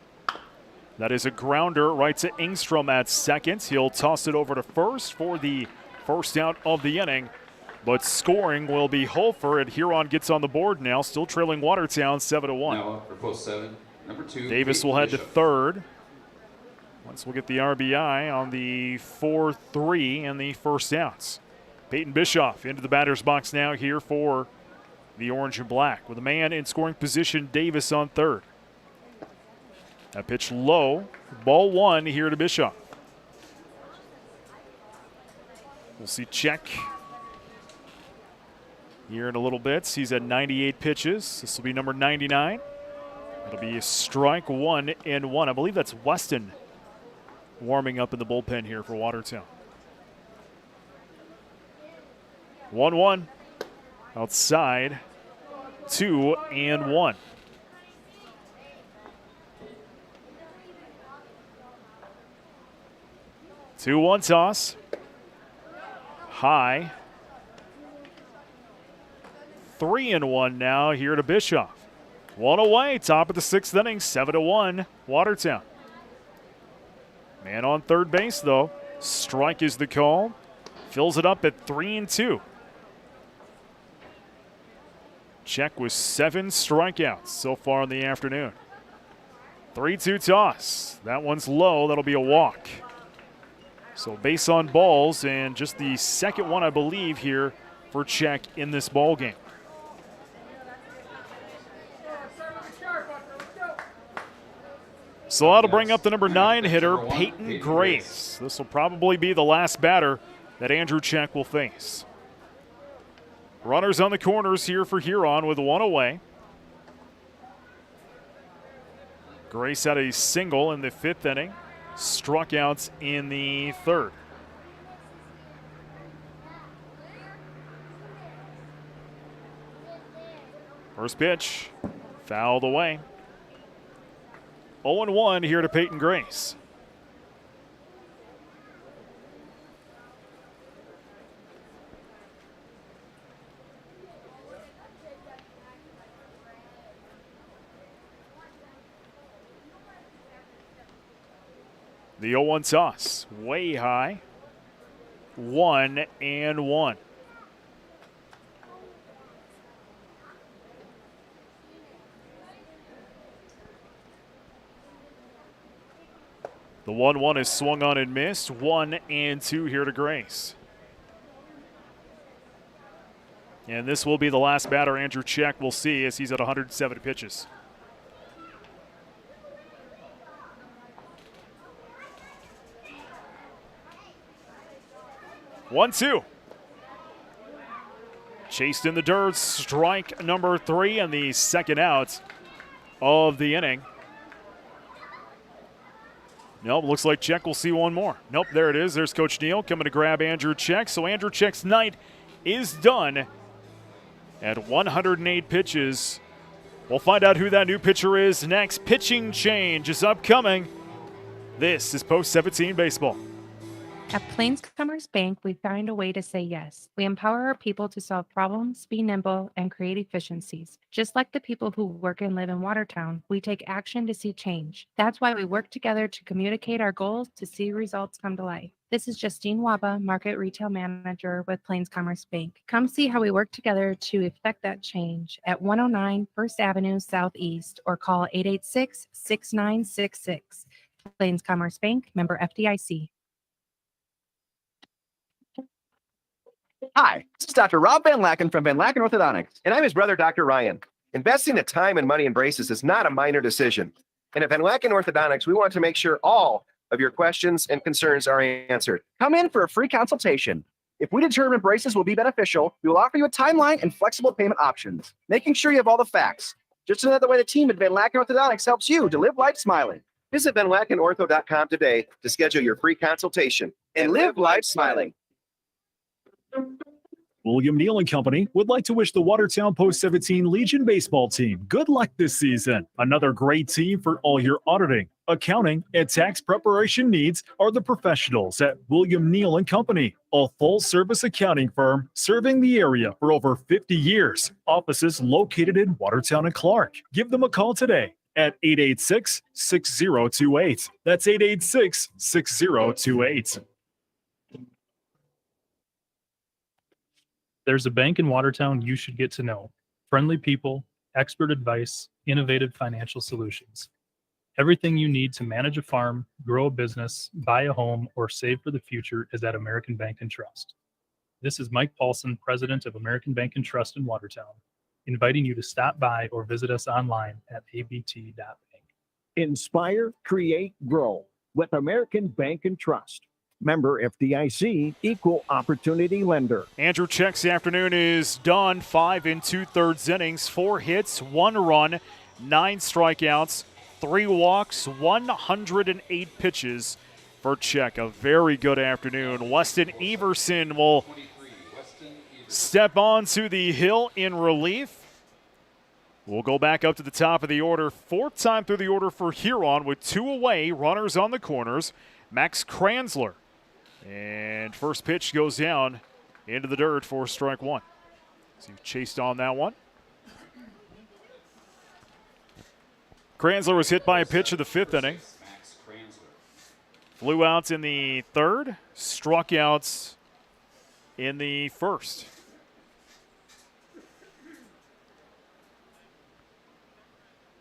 That is a grounder right to Engstrom at second. He'll toss it over to first for the first out of the inning. But scoring will be Hofer, and Huron gets on the board now, still trailing Watertown 7-1. Now up for post 7, number 2. Davis will head to third. Once we'll get the RBI on the 4-3 and the first outs. Peyton Bischoff into the batter's box now here for the orange and black. With a man in scoring position, Davis on third. That pitch low. Ball one here to Bischoff. We'll see Check here in a little bit. He's at 98 pitches. This will be number 99. It'll be a strike 1-1. I believe that's Weston warming up in the bullpen here for Watertown. 1-1. Outside. 2-1. Two-one toss. High. 3-1 now here to Bischoff. One away, top of the sixth inning, 7-1, Watertown. Man on third base, though. Strike is the call. Fills it up at 3-2. Check with 7 strikeouts so far in the afternoon. 3-2 toss. That one's low. That'll be a walk. So base on balls, and just the second one, I believe, here for Check in this ball game. So that'll bring up the number 9 hitter, Peyton Grace. This will probably be the last batter that Andrew Check will face. Runners on the corners here for Huron with one away. Grace had a single in the 5th inning. Struck out in the 3rd. First pitch, fouled away. 0-1 here to Peyton Grace. The 0-1 toss, way high. 1-1. The 1-1 is swung on and missed. 1-2 here to Grace. And this will be the last batter Andrew Check will see as he's at 107 pitches. One-two. Chased in the dirt, strike number 3 and the second out of the inning. Nope, looks like Check will see one more. Nope, there it is. There's Coach Neal coming to grab Andrew Check. So Andrew Check's night is done at 108 pitches. We'll find out who that new pitcher is next. Pitching change is upcoming. This is Post 17 Baseball. At Plains Commerce Bank, we find a way to say yes. We empower our people to solve problems, be nimble, and create efficiencies. Just like the people who work and live in Watertown, we take action to see change. That's why we work together to communicate our goals to see results come to life. This is Justine Waba, Market Retail Manager with Plains Commerce Bank. Come see how we work together to effect that change at 109 First Avenue Southeast or call 886-6966. Plains Commerce Bank, member FDIC. Hi, this is Dr. Rob Van Laken from Van Laken Orthodontics, and I'm his brother, Dr. Ryan. Investing the time and money in braces is not a minor decision. And at Van Laken Orthodontics, we want to make sure all of your questions and concerns are answered. Come in for a free consultation. If we determine braces will be beneficial, we will offer you a timeline and flexible payment options, making sure you have all the facts. Just another way the team at Van Laken Orthodontics helps you to live life smiling. Visit VanLakenOrtho.com today to schedule your free consultation and live life smiling. William Neal and Company would like to wish the Watertown Post-17 Legion baseball team good luck this season. Another great team for all your auditing, accounting, and tax preparation needs are the professionals at William Neal and Company, a full-service accounting firm serving the area for over 50 years. Offices located in Watertown and Clark. Give them a call today at 886-6028. That's 886-6028. There's a bank in Watertown you should get to know. Friendly people, expert advice, innovative financial solutions. Everything you need to manage a farm, grow a business, buy a home, or save for the future is at American Bank and Trust. This is Mike Paulson, president of American Bank and Trust in Watertown, inviting you to stop by or visit us online at abt.bank. Inspire, create, grow with American Bank and Trust. Member FDIC, equal opportunity lender. Andrew Check's afternoon is done. 5 2/3 innings, 4 hits, 1 run, 9 strikeouts, 3 walks, 108 pitches for Check. A very good afternoon. Weston Everson will step onto the hill in relief. We'll go back up to the top of the order. 4th time through the order for Huron with 2 away, runners on the corners. Max Kranzler. And first pitch goes down into the dirt for strike 1. So he chased on that one. Kranzler was hit by a pitch in the 5th inning. Flew out in the 3rd, struck out in the 1st.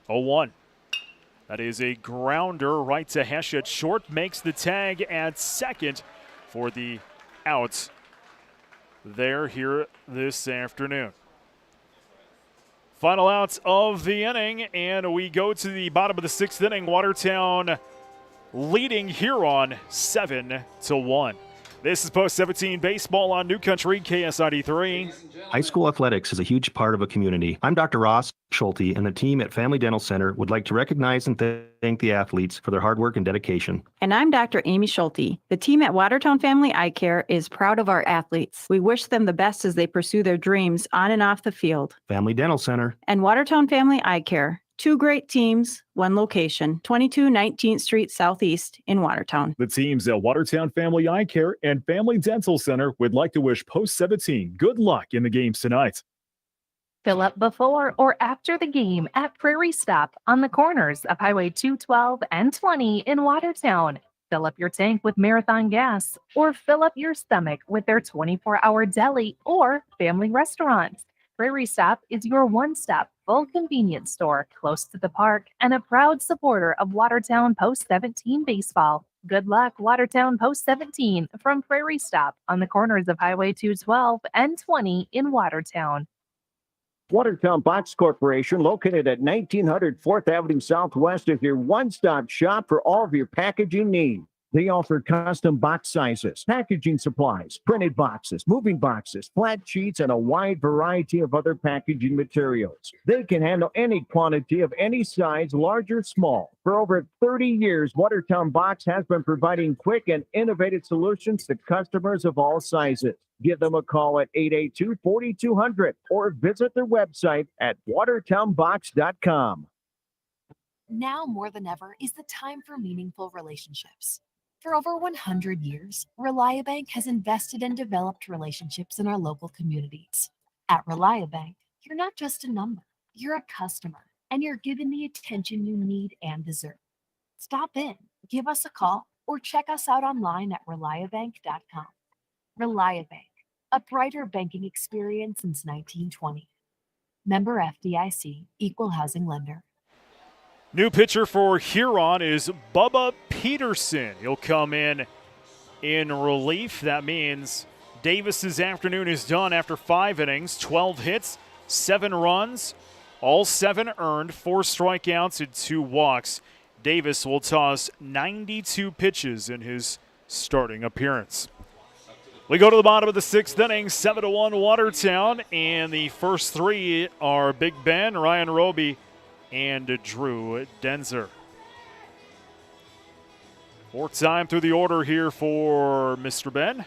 Oh, 1. That is a grounder right to Heshet. Short makes the tag at second for the outs there here this afternoon. Final outs of the inning, and we go to the bottom of the 6th inning. Watertown leading Huron 7-1. This is Post 17 Baseball on New Country, KSID 3. High school athletics is a huge part of a community. I'm Dr. Ross Schulte, and the team at Family Dental Center would like to recognize and thank the athletes for their hard work and dedication. And I'm Dr. Amy Schulte. The team at Watertown Family Eye Care is proud of our athletes. We wish them the best as they pursue their dreams on and off the field. Family Dental Center. And Watertown Family Eye Care. 2 great teams, 1 location, 22 19th Street Southeast in Watertown. The teams at Watertown Family Eye Care and Family Dental Center would like to wish Post 17 good luck in the games tonight. Fill up before or after the game at Prairie Stop on the corners of Highway 212 and 20 in Watertown. Fill up your tank with Marathon Gas or fill up your stomach with their 24-hour deli or family restaurants. Prairie Stop is your one-stop full convenience store close to the park and a proud supporter of Watertown Post 17 baseball. Good luck, Watertown Post 17 from Prairie Stop on the corners of Highway 212 and 20 in Watertown. Watertown Box Corporation, located at 1900 4th Avenue Southwest, is your one-stop shop for all of your packaging needs. They offer custom box sizes, packaging supplies, printed boxes, moving boxes, flat sheets, and a wide variety of other packaging materials. They can handle any quantity of any size, large or small. For over 30 years, Watertown Box has been providing quick and innovative solutions to customers of all sizes. Give them a call at 882-4200 or visit their website at watertownbox.com. Now more than ever is the time for meaningful relationships. For over 100 years, Reliabank has invested and developed relationships in our local communities. At Reliabank, you're not just a number, you're a customer, and you're given the attention you need and deserve. Stop in, give us a call, or check us out online at reliabank.com. Reliabank, a brighter banking experience since 1920. Member FDIC, Equal Housing Lender. New pitcher for Huron is Bubba Peterson. He'll come in relief. That means Davis's afternoon is done after 5 innings, 12 hits, 7 runs, all 7 earned, 4 strikeouts and 2 walks. Davis will toss 92 pitches in his starting appearance. We go to the bottom of the 6th inning, 7-1 Watertown, and the first three are Big Ben, Ryan Roby, and Drew Denzer. More time through the order here for Mr. Ben.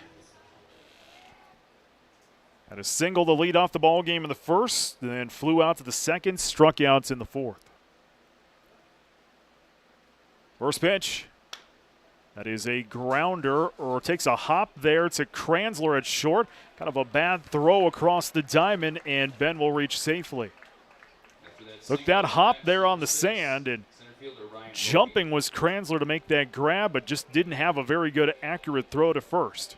Had a single to lead off the ball game in the first, then flew out to the second, struck out in the fourth. First pitch. That is a grounder, or takes a hop there to Kranzler at short. Kind of a bad throw across the diamond, and Ben will reach safely. Took that hop there on the sand, and jumping was Kranzler to make that grab, but just didn't have a very good accurate throw to first.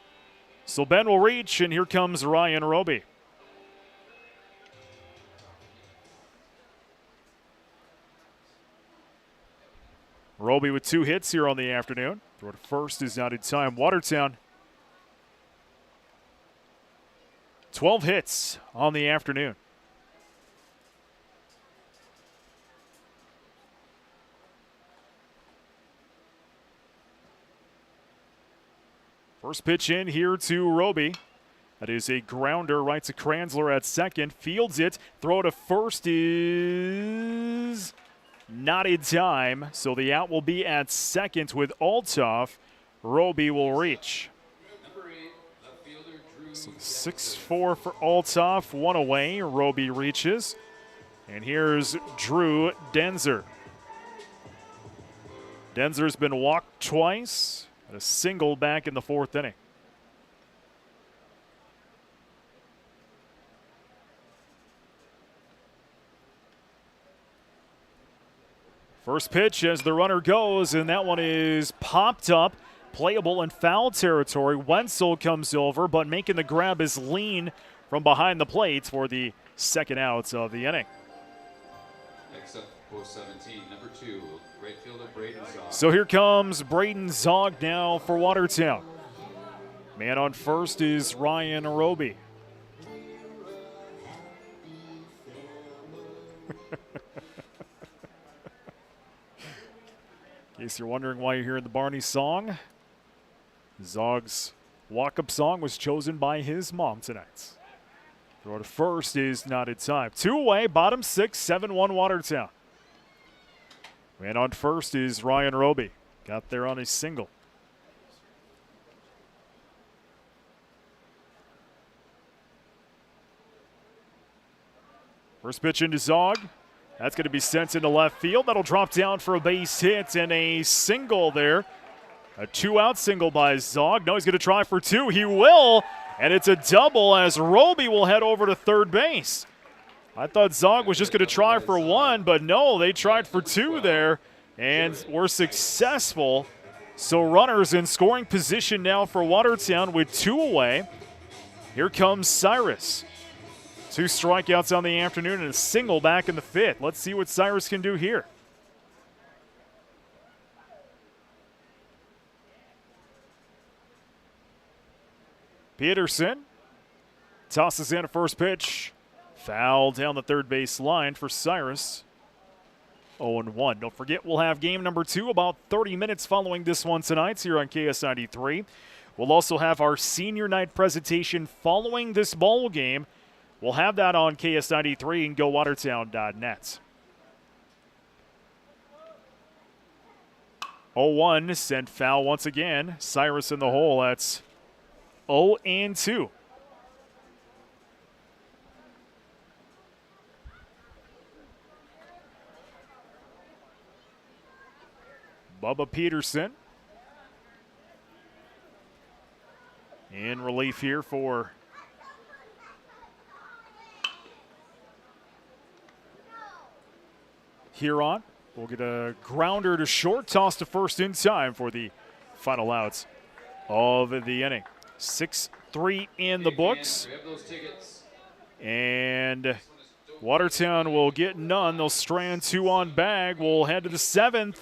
So Ben will reach, and here comes Ryan Roby. Roby with 2 hits here on the afternoon. Throw to first is out in time. Watertown, 12 hits on the afternoon. First pitch in here to Roby. That is a grounder right to Kranzler at second. Fields it. Throw to first is not in time. So the out will be at second with Althoff. Roby will reach. So 6-4 for Althoff. 1 away. Roby reaches. And here's Drew Denzer. Denzer's been walked twice. A single back in the 4th inning. First pitch as the runner goes, and that one is popped up, playable in foul territory. Wenzel comes over, but making the grab is Lean from behind the plate for the second out of the inning. Next up, post 17, number 2, right fielder Braden Zog. So here comes Braden Zog now for Watertown. Man on first is Ryan Roby. In case you're wondering why you're hearing the Barney song, Zog's walk-up song was chosen by his mom tonight. Throw to first is not in time. 2 away, bottom 6, 7-1 Watertown. Man on first is Ryan Roby. Got there on a single. First pitch into Zog. That's going to be sent into left field. That'll drop down for a base hit and a single there. A 2-out single by Zog. No, he's going to try for 2. He will, and it's a double as Roby will head over to third base. I thought Zog was just going to try for 1, but no, they tried for 2 there and were successful. So runners in scoring position now for Watertown with 2 away. Here comes Cyrus. 2 strikeouts on the afternoon and a single back in the 5th. Let's see what Cyrus can do here. Peterson tosses in a first pitch. Foul down the third base line for Cyrus. 0-1. Don't forget, we'll have game number 2 about 30 minutes following this one tonight here on KS93. We'll also have our senior night presentation following this ball game. We'll have that on KS93 and GoWatertown.net. 0-1, sent foul once again. Cyrus in the hole. That's 0-2. Bubba Peterson in relief here for Huron. We'll get a grounder to short, toss to first in time for the final outs of the inning. 6-3 in the books. And Watertown will get none. They'll strand 2 on bag. We'll head to the 7th.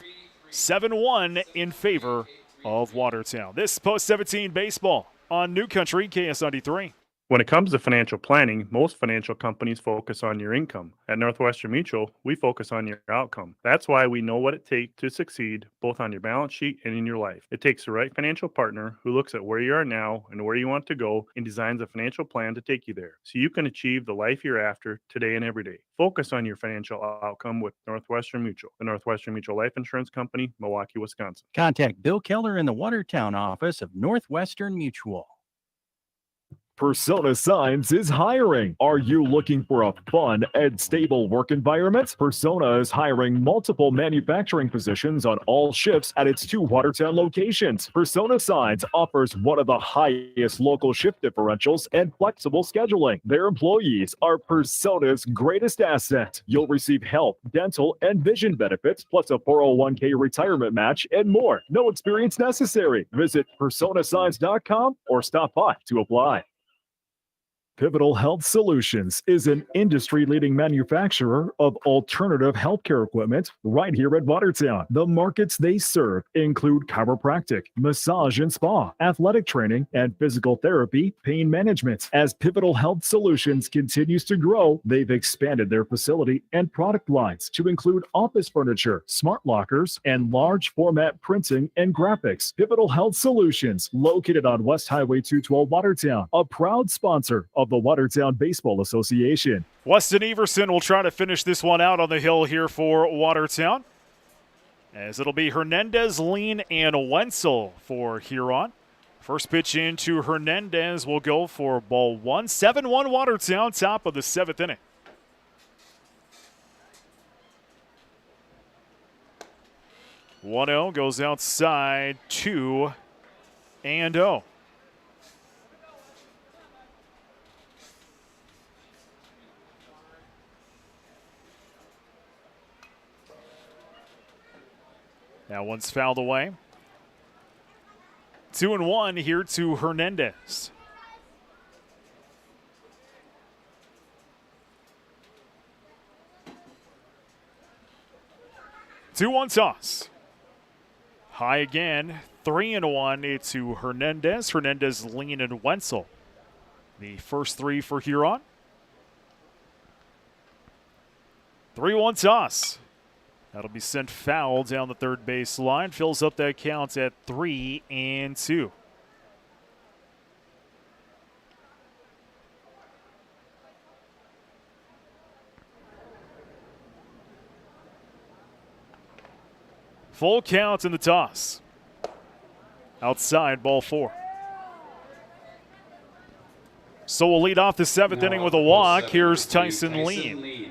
7-1 in favor of Watertown. This is Post 17 baseball on New Country KS93. When it comes to financial planning, most financial companies focus on your income. At Northwestern Mutual, we focus on your outcome. That's why we know what it takes to succeed, both on your balance sheet and in your life. It takes the right financial partner who looks at where you are now and where you want to go and designs a financial plan to take you there so you can achieve the life you're after today and every day. Focus on your financial outcome with Northwestern Mutual, the Northwestern Mutual Life Insurance Company, Milwaukee, Wisconsin. Contact Bill Keller in the Watertown office of Northwestern Mutual. Persona Signs is hiring. Are you looking for a fun and stable work environment? Persona is hiring multiple manufacturing positions on all shifts at its 2 Watertown locations. Persona Signs offers one of the highest local shift differentials and flexible scheduling. Their employees are Persona's greatest asset. You'll receive health, dental, and vision benefits, plus a 401k retirement match and more. No experience necessary. Visit personasigns.com or stop by to apply. Pivotal Health Solutions is an industry-leading manufacturer of alternative healthcare equipment right here at Watertown. The markets they serve include chiropractic, massage and spa, athletic training, and physical therapy, pain management. As Pivotal Health Solutions continues to grow, they've expanded their facility and product lines to include office furniture, smart lockers, and large format printing and graphics. Pivotal Health Solutions, located on West Highway 212 Watertown, a proud sponsor of the Watertown Baseball Association. Weston Everson will try to finish this one out on the hill here for Watertown, as it'll be Hernandez, Lean, and Wenzel for Huron. First pitch into Hernandez will go for ball 1. 7-1 Watertown, top of the 7th inning. One-0 goes outside, 2-0. That one's fouled away. 2-1 here to Hernandez. Two-one toss. High again. 3-1 to Hernandez. Hernandez, Lean, and Wenzel. The first 3 for Huron. 3-1 toss. That'll be sent foul down the third base line. Fills up that count at 3-2. Full count in the toss. Outside, ball 4. So we'll lead off the 7th inning with a walk. Here's Tyson Lean.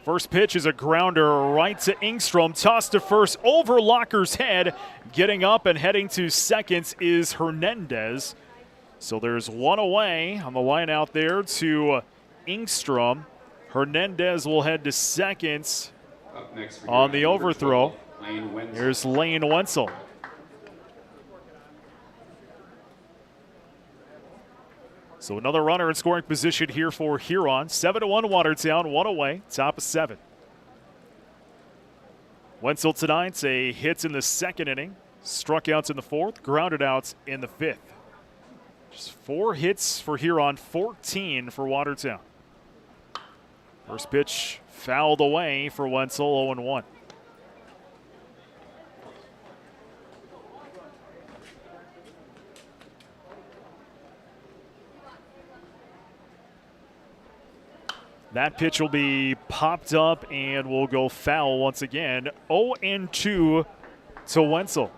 First pitch is a grounder right to Ingstrom. Toss to first over Locker's head. Getting up and heading to second is Hernandez. So there's one away on the line out there to Ingstrom. Hernandez will head to second on the overthrow. Here's Lane Wenzel. So another runner in scoring position here for Huron. 7-1 Watertown, 1 away, top of 7. Wenzel tonight, a hit in the 2nd inning, struck outs in the 4th, grounded outs in the 5th. Just 4 hits for Huron, 14 for Watertown. First pitch fouled away for Wenzel, 0-1. That pitch will be popped up and will go foul once again. 0-2 to Wenzel.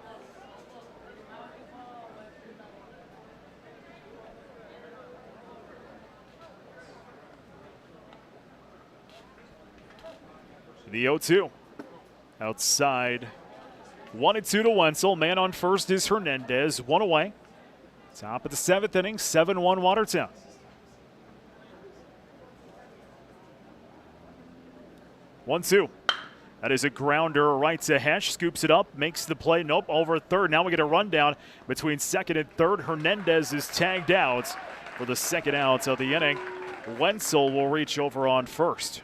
The 0-2. Outside. 1-2 to Wenzel. Man on first is Hernandez. 1 away. Top of the 7th inning. 7-1 Watertown. 1-2. That is a grounder right to Hesh. Scoops it up, makes the play. Nope, over third. Now we get a rundown between second and third. Hernandez is tagged out for the second out of the inning. Wenzel will reach over on first.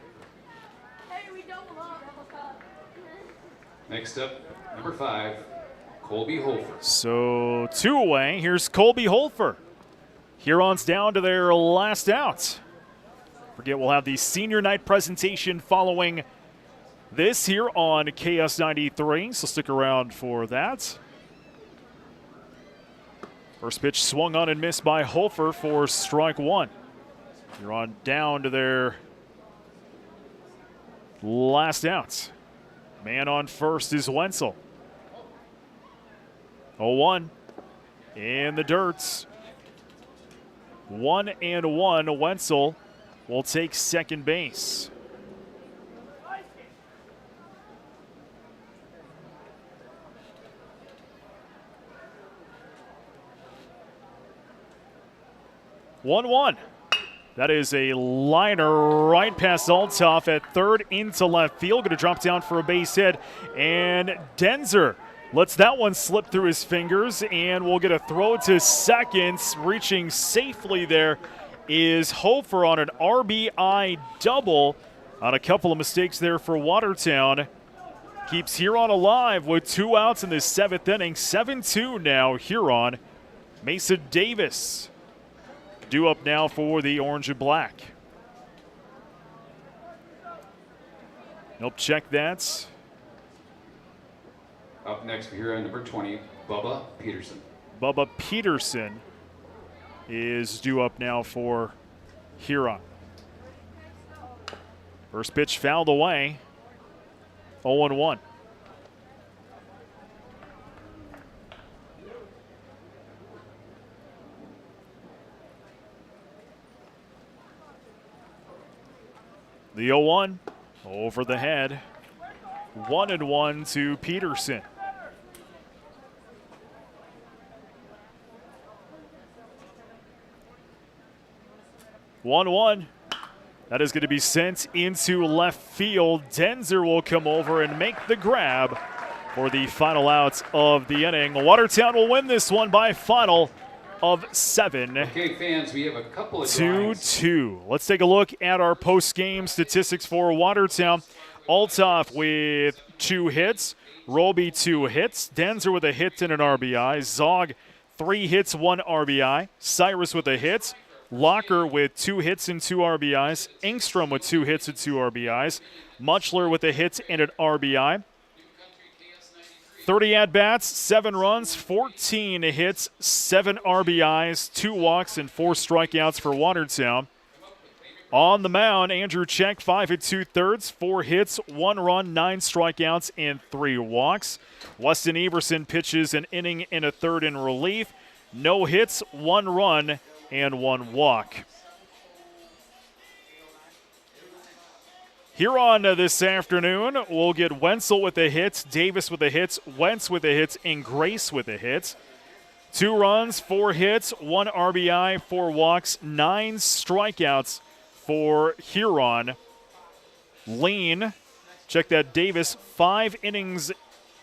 Next up, number 5, Colby Holfer. So 2 away. Here's Colby Holfer. Hurons down to their last out. Forget we'll have the senior night presentation following this here on KS93, so stick around for that. First pitch swung on and missed by Holfer for strike 1. Huron down to their last out. Man on first is Wenzel. 0-1 in the dirt. 1-1. Wenzel will take second base. One. That is a liner right past Althoff at third into left field. Going to drop down for a base hit. And Denzer lets that one slip through his fingers, and we'll get a throw to second. Reaching safely there is Hofer on an RBI double on a couple of mistakes there for Watertown. Keeps Huron alive with 2 outs in the 7th inning. 7-2 now, Huron. Mason Davis due up now for the orange and black. Nope, check that. Up next for Huron, number 20, Bubba Peterson. Bubba Peterson is due up now for Huron. First pitch fouled away. 0-1. The 0-1 over the head. 1-1 to Peterson. One. That is going to be sent into left field. Denzer will come over and make the grab for the final out of the inning. Watertown will win this one by a final of 7. Okay, fans, we have a couple of 2-2. Let's take a look at our post-game statistics for Watertown. Althoff with 2 hits. Roby 2 hits. Denzer with a hit and an RBI. Zog 3 hits, 1 RBI. Cyrus with a hit. Locker with 2 hits and 2 RBIs. Engstrom with 2 hits and 2 RBIs. Muchler with a hit and an RBI. 30 at-bats, 7 runs, 14 hits, 7 RBIs, 2 walks, and 4 strikeouts for Watertown. On the mound, Andrew Check, 5 2/3, 4 hits, 1 run, 9 strikeouts, and 3 walks. Weston Everson pitches an inning and a third in relief. No hits, 1 run, and 1 walk. Huron this afternoon, we'll get Wenzel with a hit, Davis with a hit, Wentz with a hit, and Grace with a hit. 2 runs, 4 hits, 1 RBI, 4 walks, 9 strikeouts for Huron. Lean, check that, Davis, 5 innings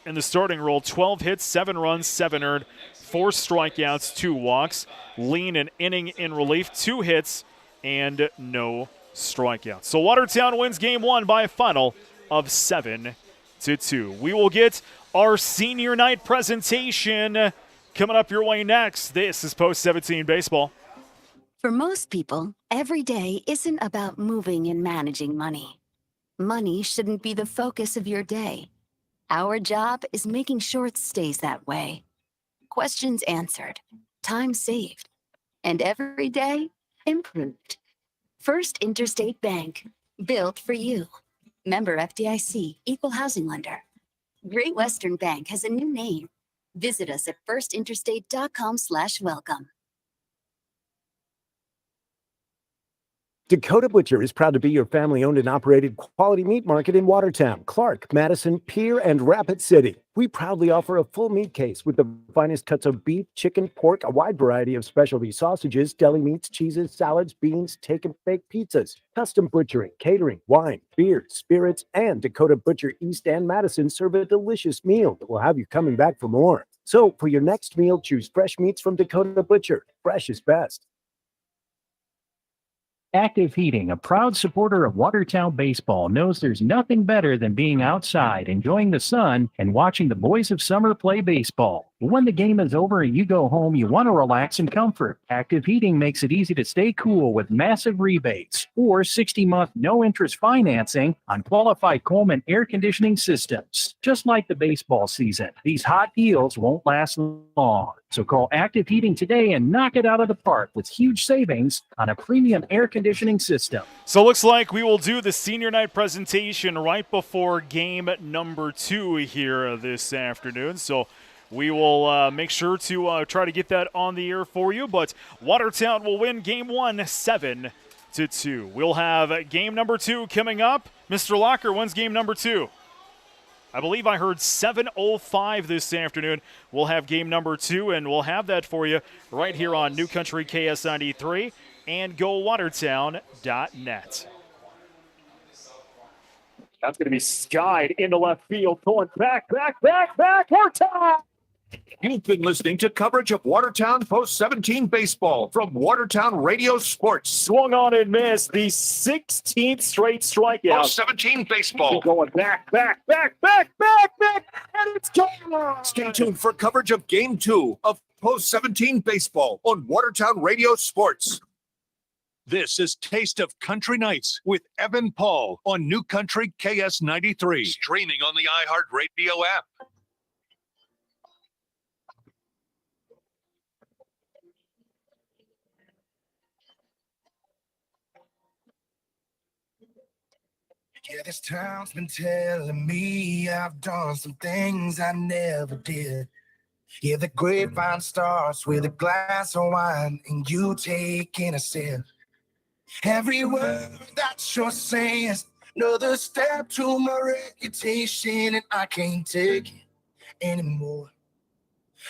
in the starting role, 12 hits, 7 runs, 7 earned, 4 strikeouts, 2 walks. Lean, an inning in relief, 2 hits, and no strikeouts. So Watertown wins game 1 by a final of 7-2. We will get our senior night presentation coming up your way next. This is Post 17 Baseball. For most people, every day isn't about moving and managing money. Money shouldn't be the focus of your day. Our job is making sure it stays that way. Questions answered, time saved, and every day improved. First Interstate Bank, built for you. Member FDIC, equal housing lender. Great Western Bank has a new name. Visit us at firstinterstate.com/welcome. Dakota Butcher is proud to be your family-owned and operated quality meat market in Watertown, Clark, Madison, Pierre, and Rapid City. We proudly offer a full meat case with the finest cuts of beef, chicken, pork, a wide variety of specialty sausages, deli meats, cheeses, salads, beans, take and bake pizzas, custom butchering, catering, wine, beer, spirits, and Dakota Butcher East and Madison serve a delicious meal that will have you coming back for more. So for your next meal, choose fresh meats from Dakota Butcher. Fresh is best. Active Heating, a proud supporter of Watertown baseball, knows there's nothing better than being outside, enjoying the sun, and watching the boys of summer play baseball. But when the game is over and you go home, you want to relax in comfort. Active Heating makes it easy to stay cool with massive rebates or 60-month no-interest financing on qualified Coleman air conditioning systems. Just like the baseball season, these hot deals won't last long. So call Active Heating today and knock it out of the park with huge savings on a premium air conditioning system. So it looks like we will do the senior night presentation right before game number 2 here this afternoon. So we will make sure to try to get that on the air for you. But Watertown will win game 1 7-2. We'll have game number 2 coming up. Mr. Locker, when's game number 2? I believe I heard 7:05 this afternoon. We'll have game number 2, and we'll have that for you right here on New Country KS93 and GoWatertown.net. That's going to be skied into left field, pulling back, Watertown! You've been listening to coverage of Watertown Post-17 baseball from Watertown Radio Sports. Swung on and missed the 16th straight strikeout. Post-17 baseball. Going back, and it's gone! Stay tuned for coverage of Game 2 of Post-17 baseball on Watertown Radio Sports. This is Taste of Country Nights with Evan Paul on New Country KS93. Streaming on the iHeartRadio app. Yeah, this town's been telling me I've done some things I never did. Yeah, the grapevine starts with a glass of wine and you taking a sip. Every word that you're saying is another step to my reputation, and I can't take it anymore.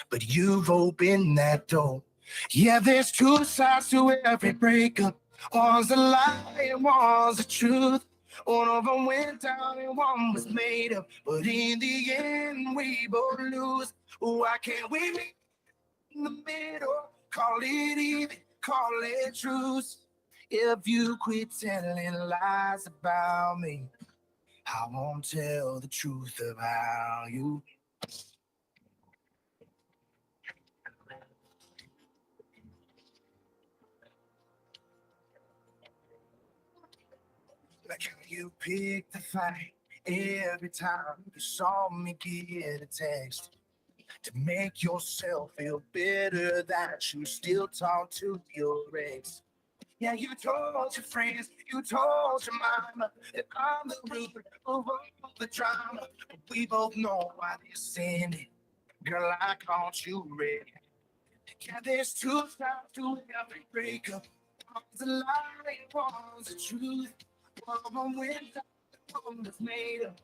But you've opened that door. Yeah, there's two sides to every breakup. One's a lie and one's the truth. One of them went down and one was made up. But in the end, we both lose. Why can't we meet in the middle? Call it even, call it truth. If you quit telling lies about me, I won't tell the truth about you. Like how you pick the fight every time you saw me get a text to make yourself feel better that you still talk to your ex. Yeah, you told your friends, you told your mama that I'm the root of all the drama. But we both know why this ended. Girl, I caught you red. Yeah, there's two sides to every breakup. One's a lie, one's the truth. One of them went down, one was made up.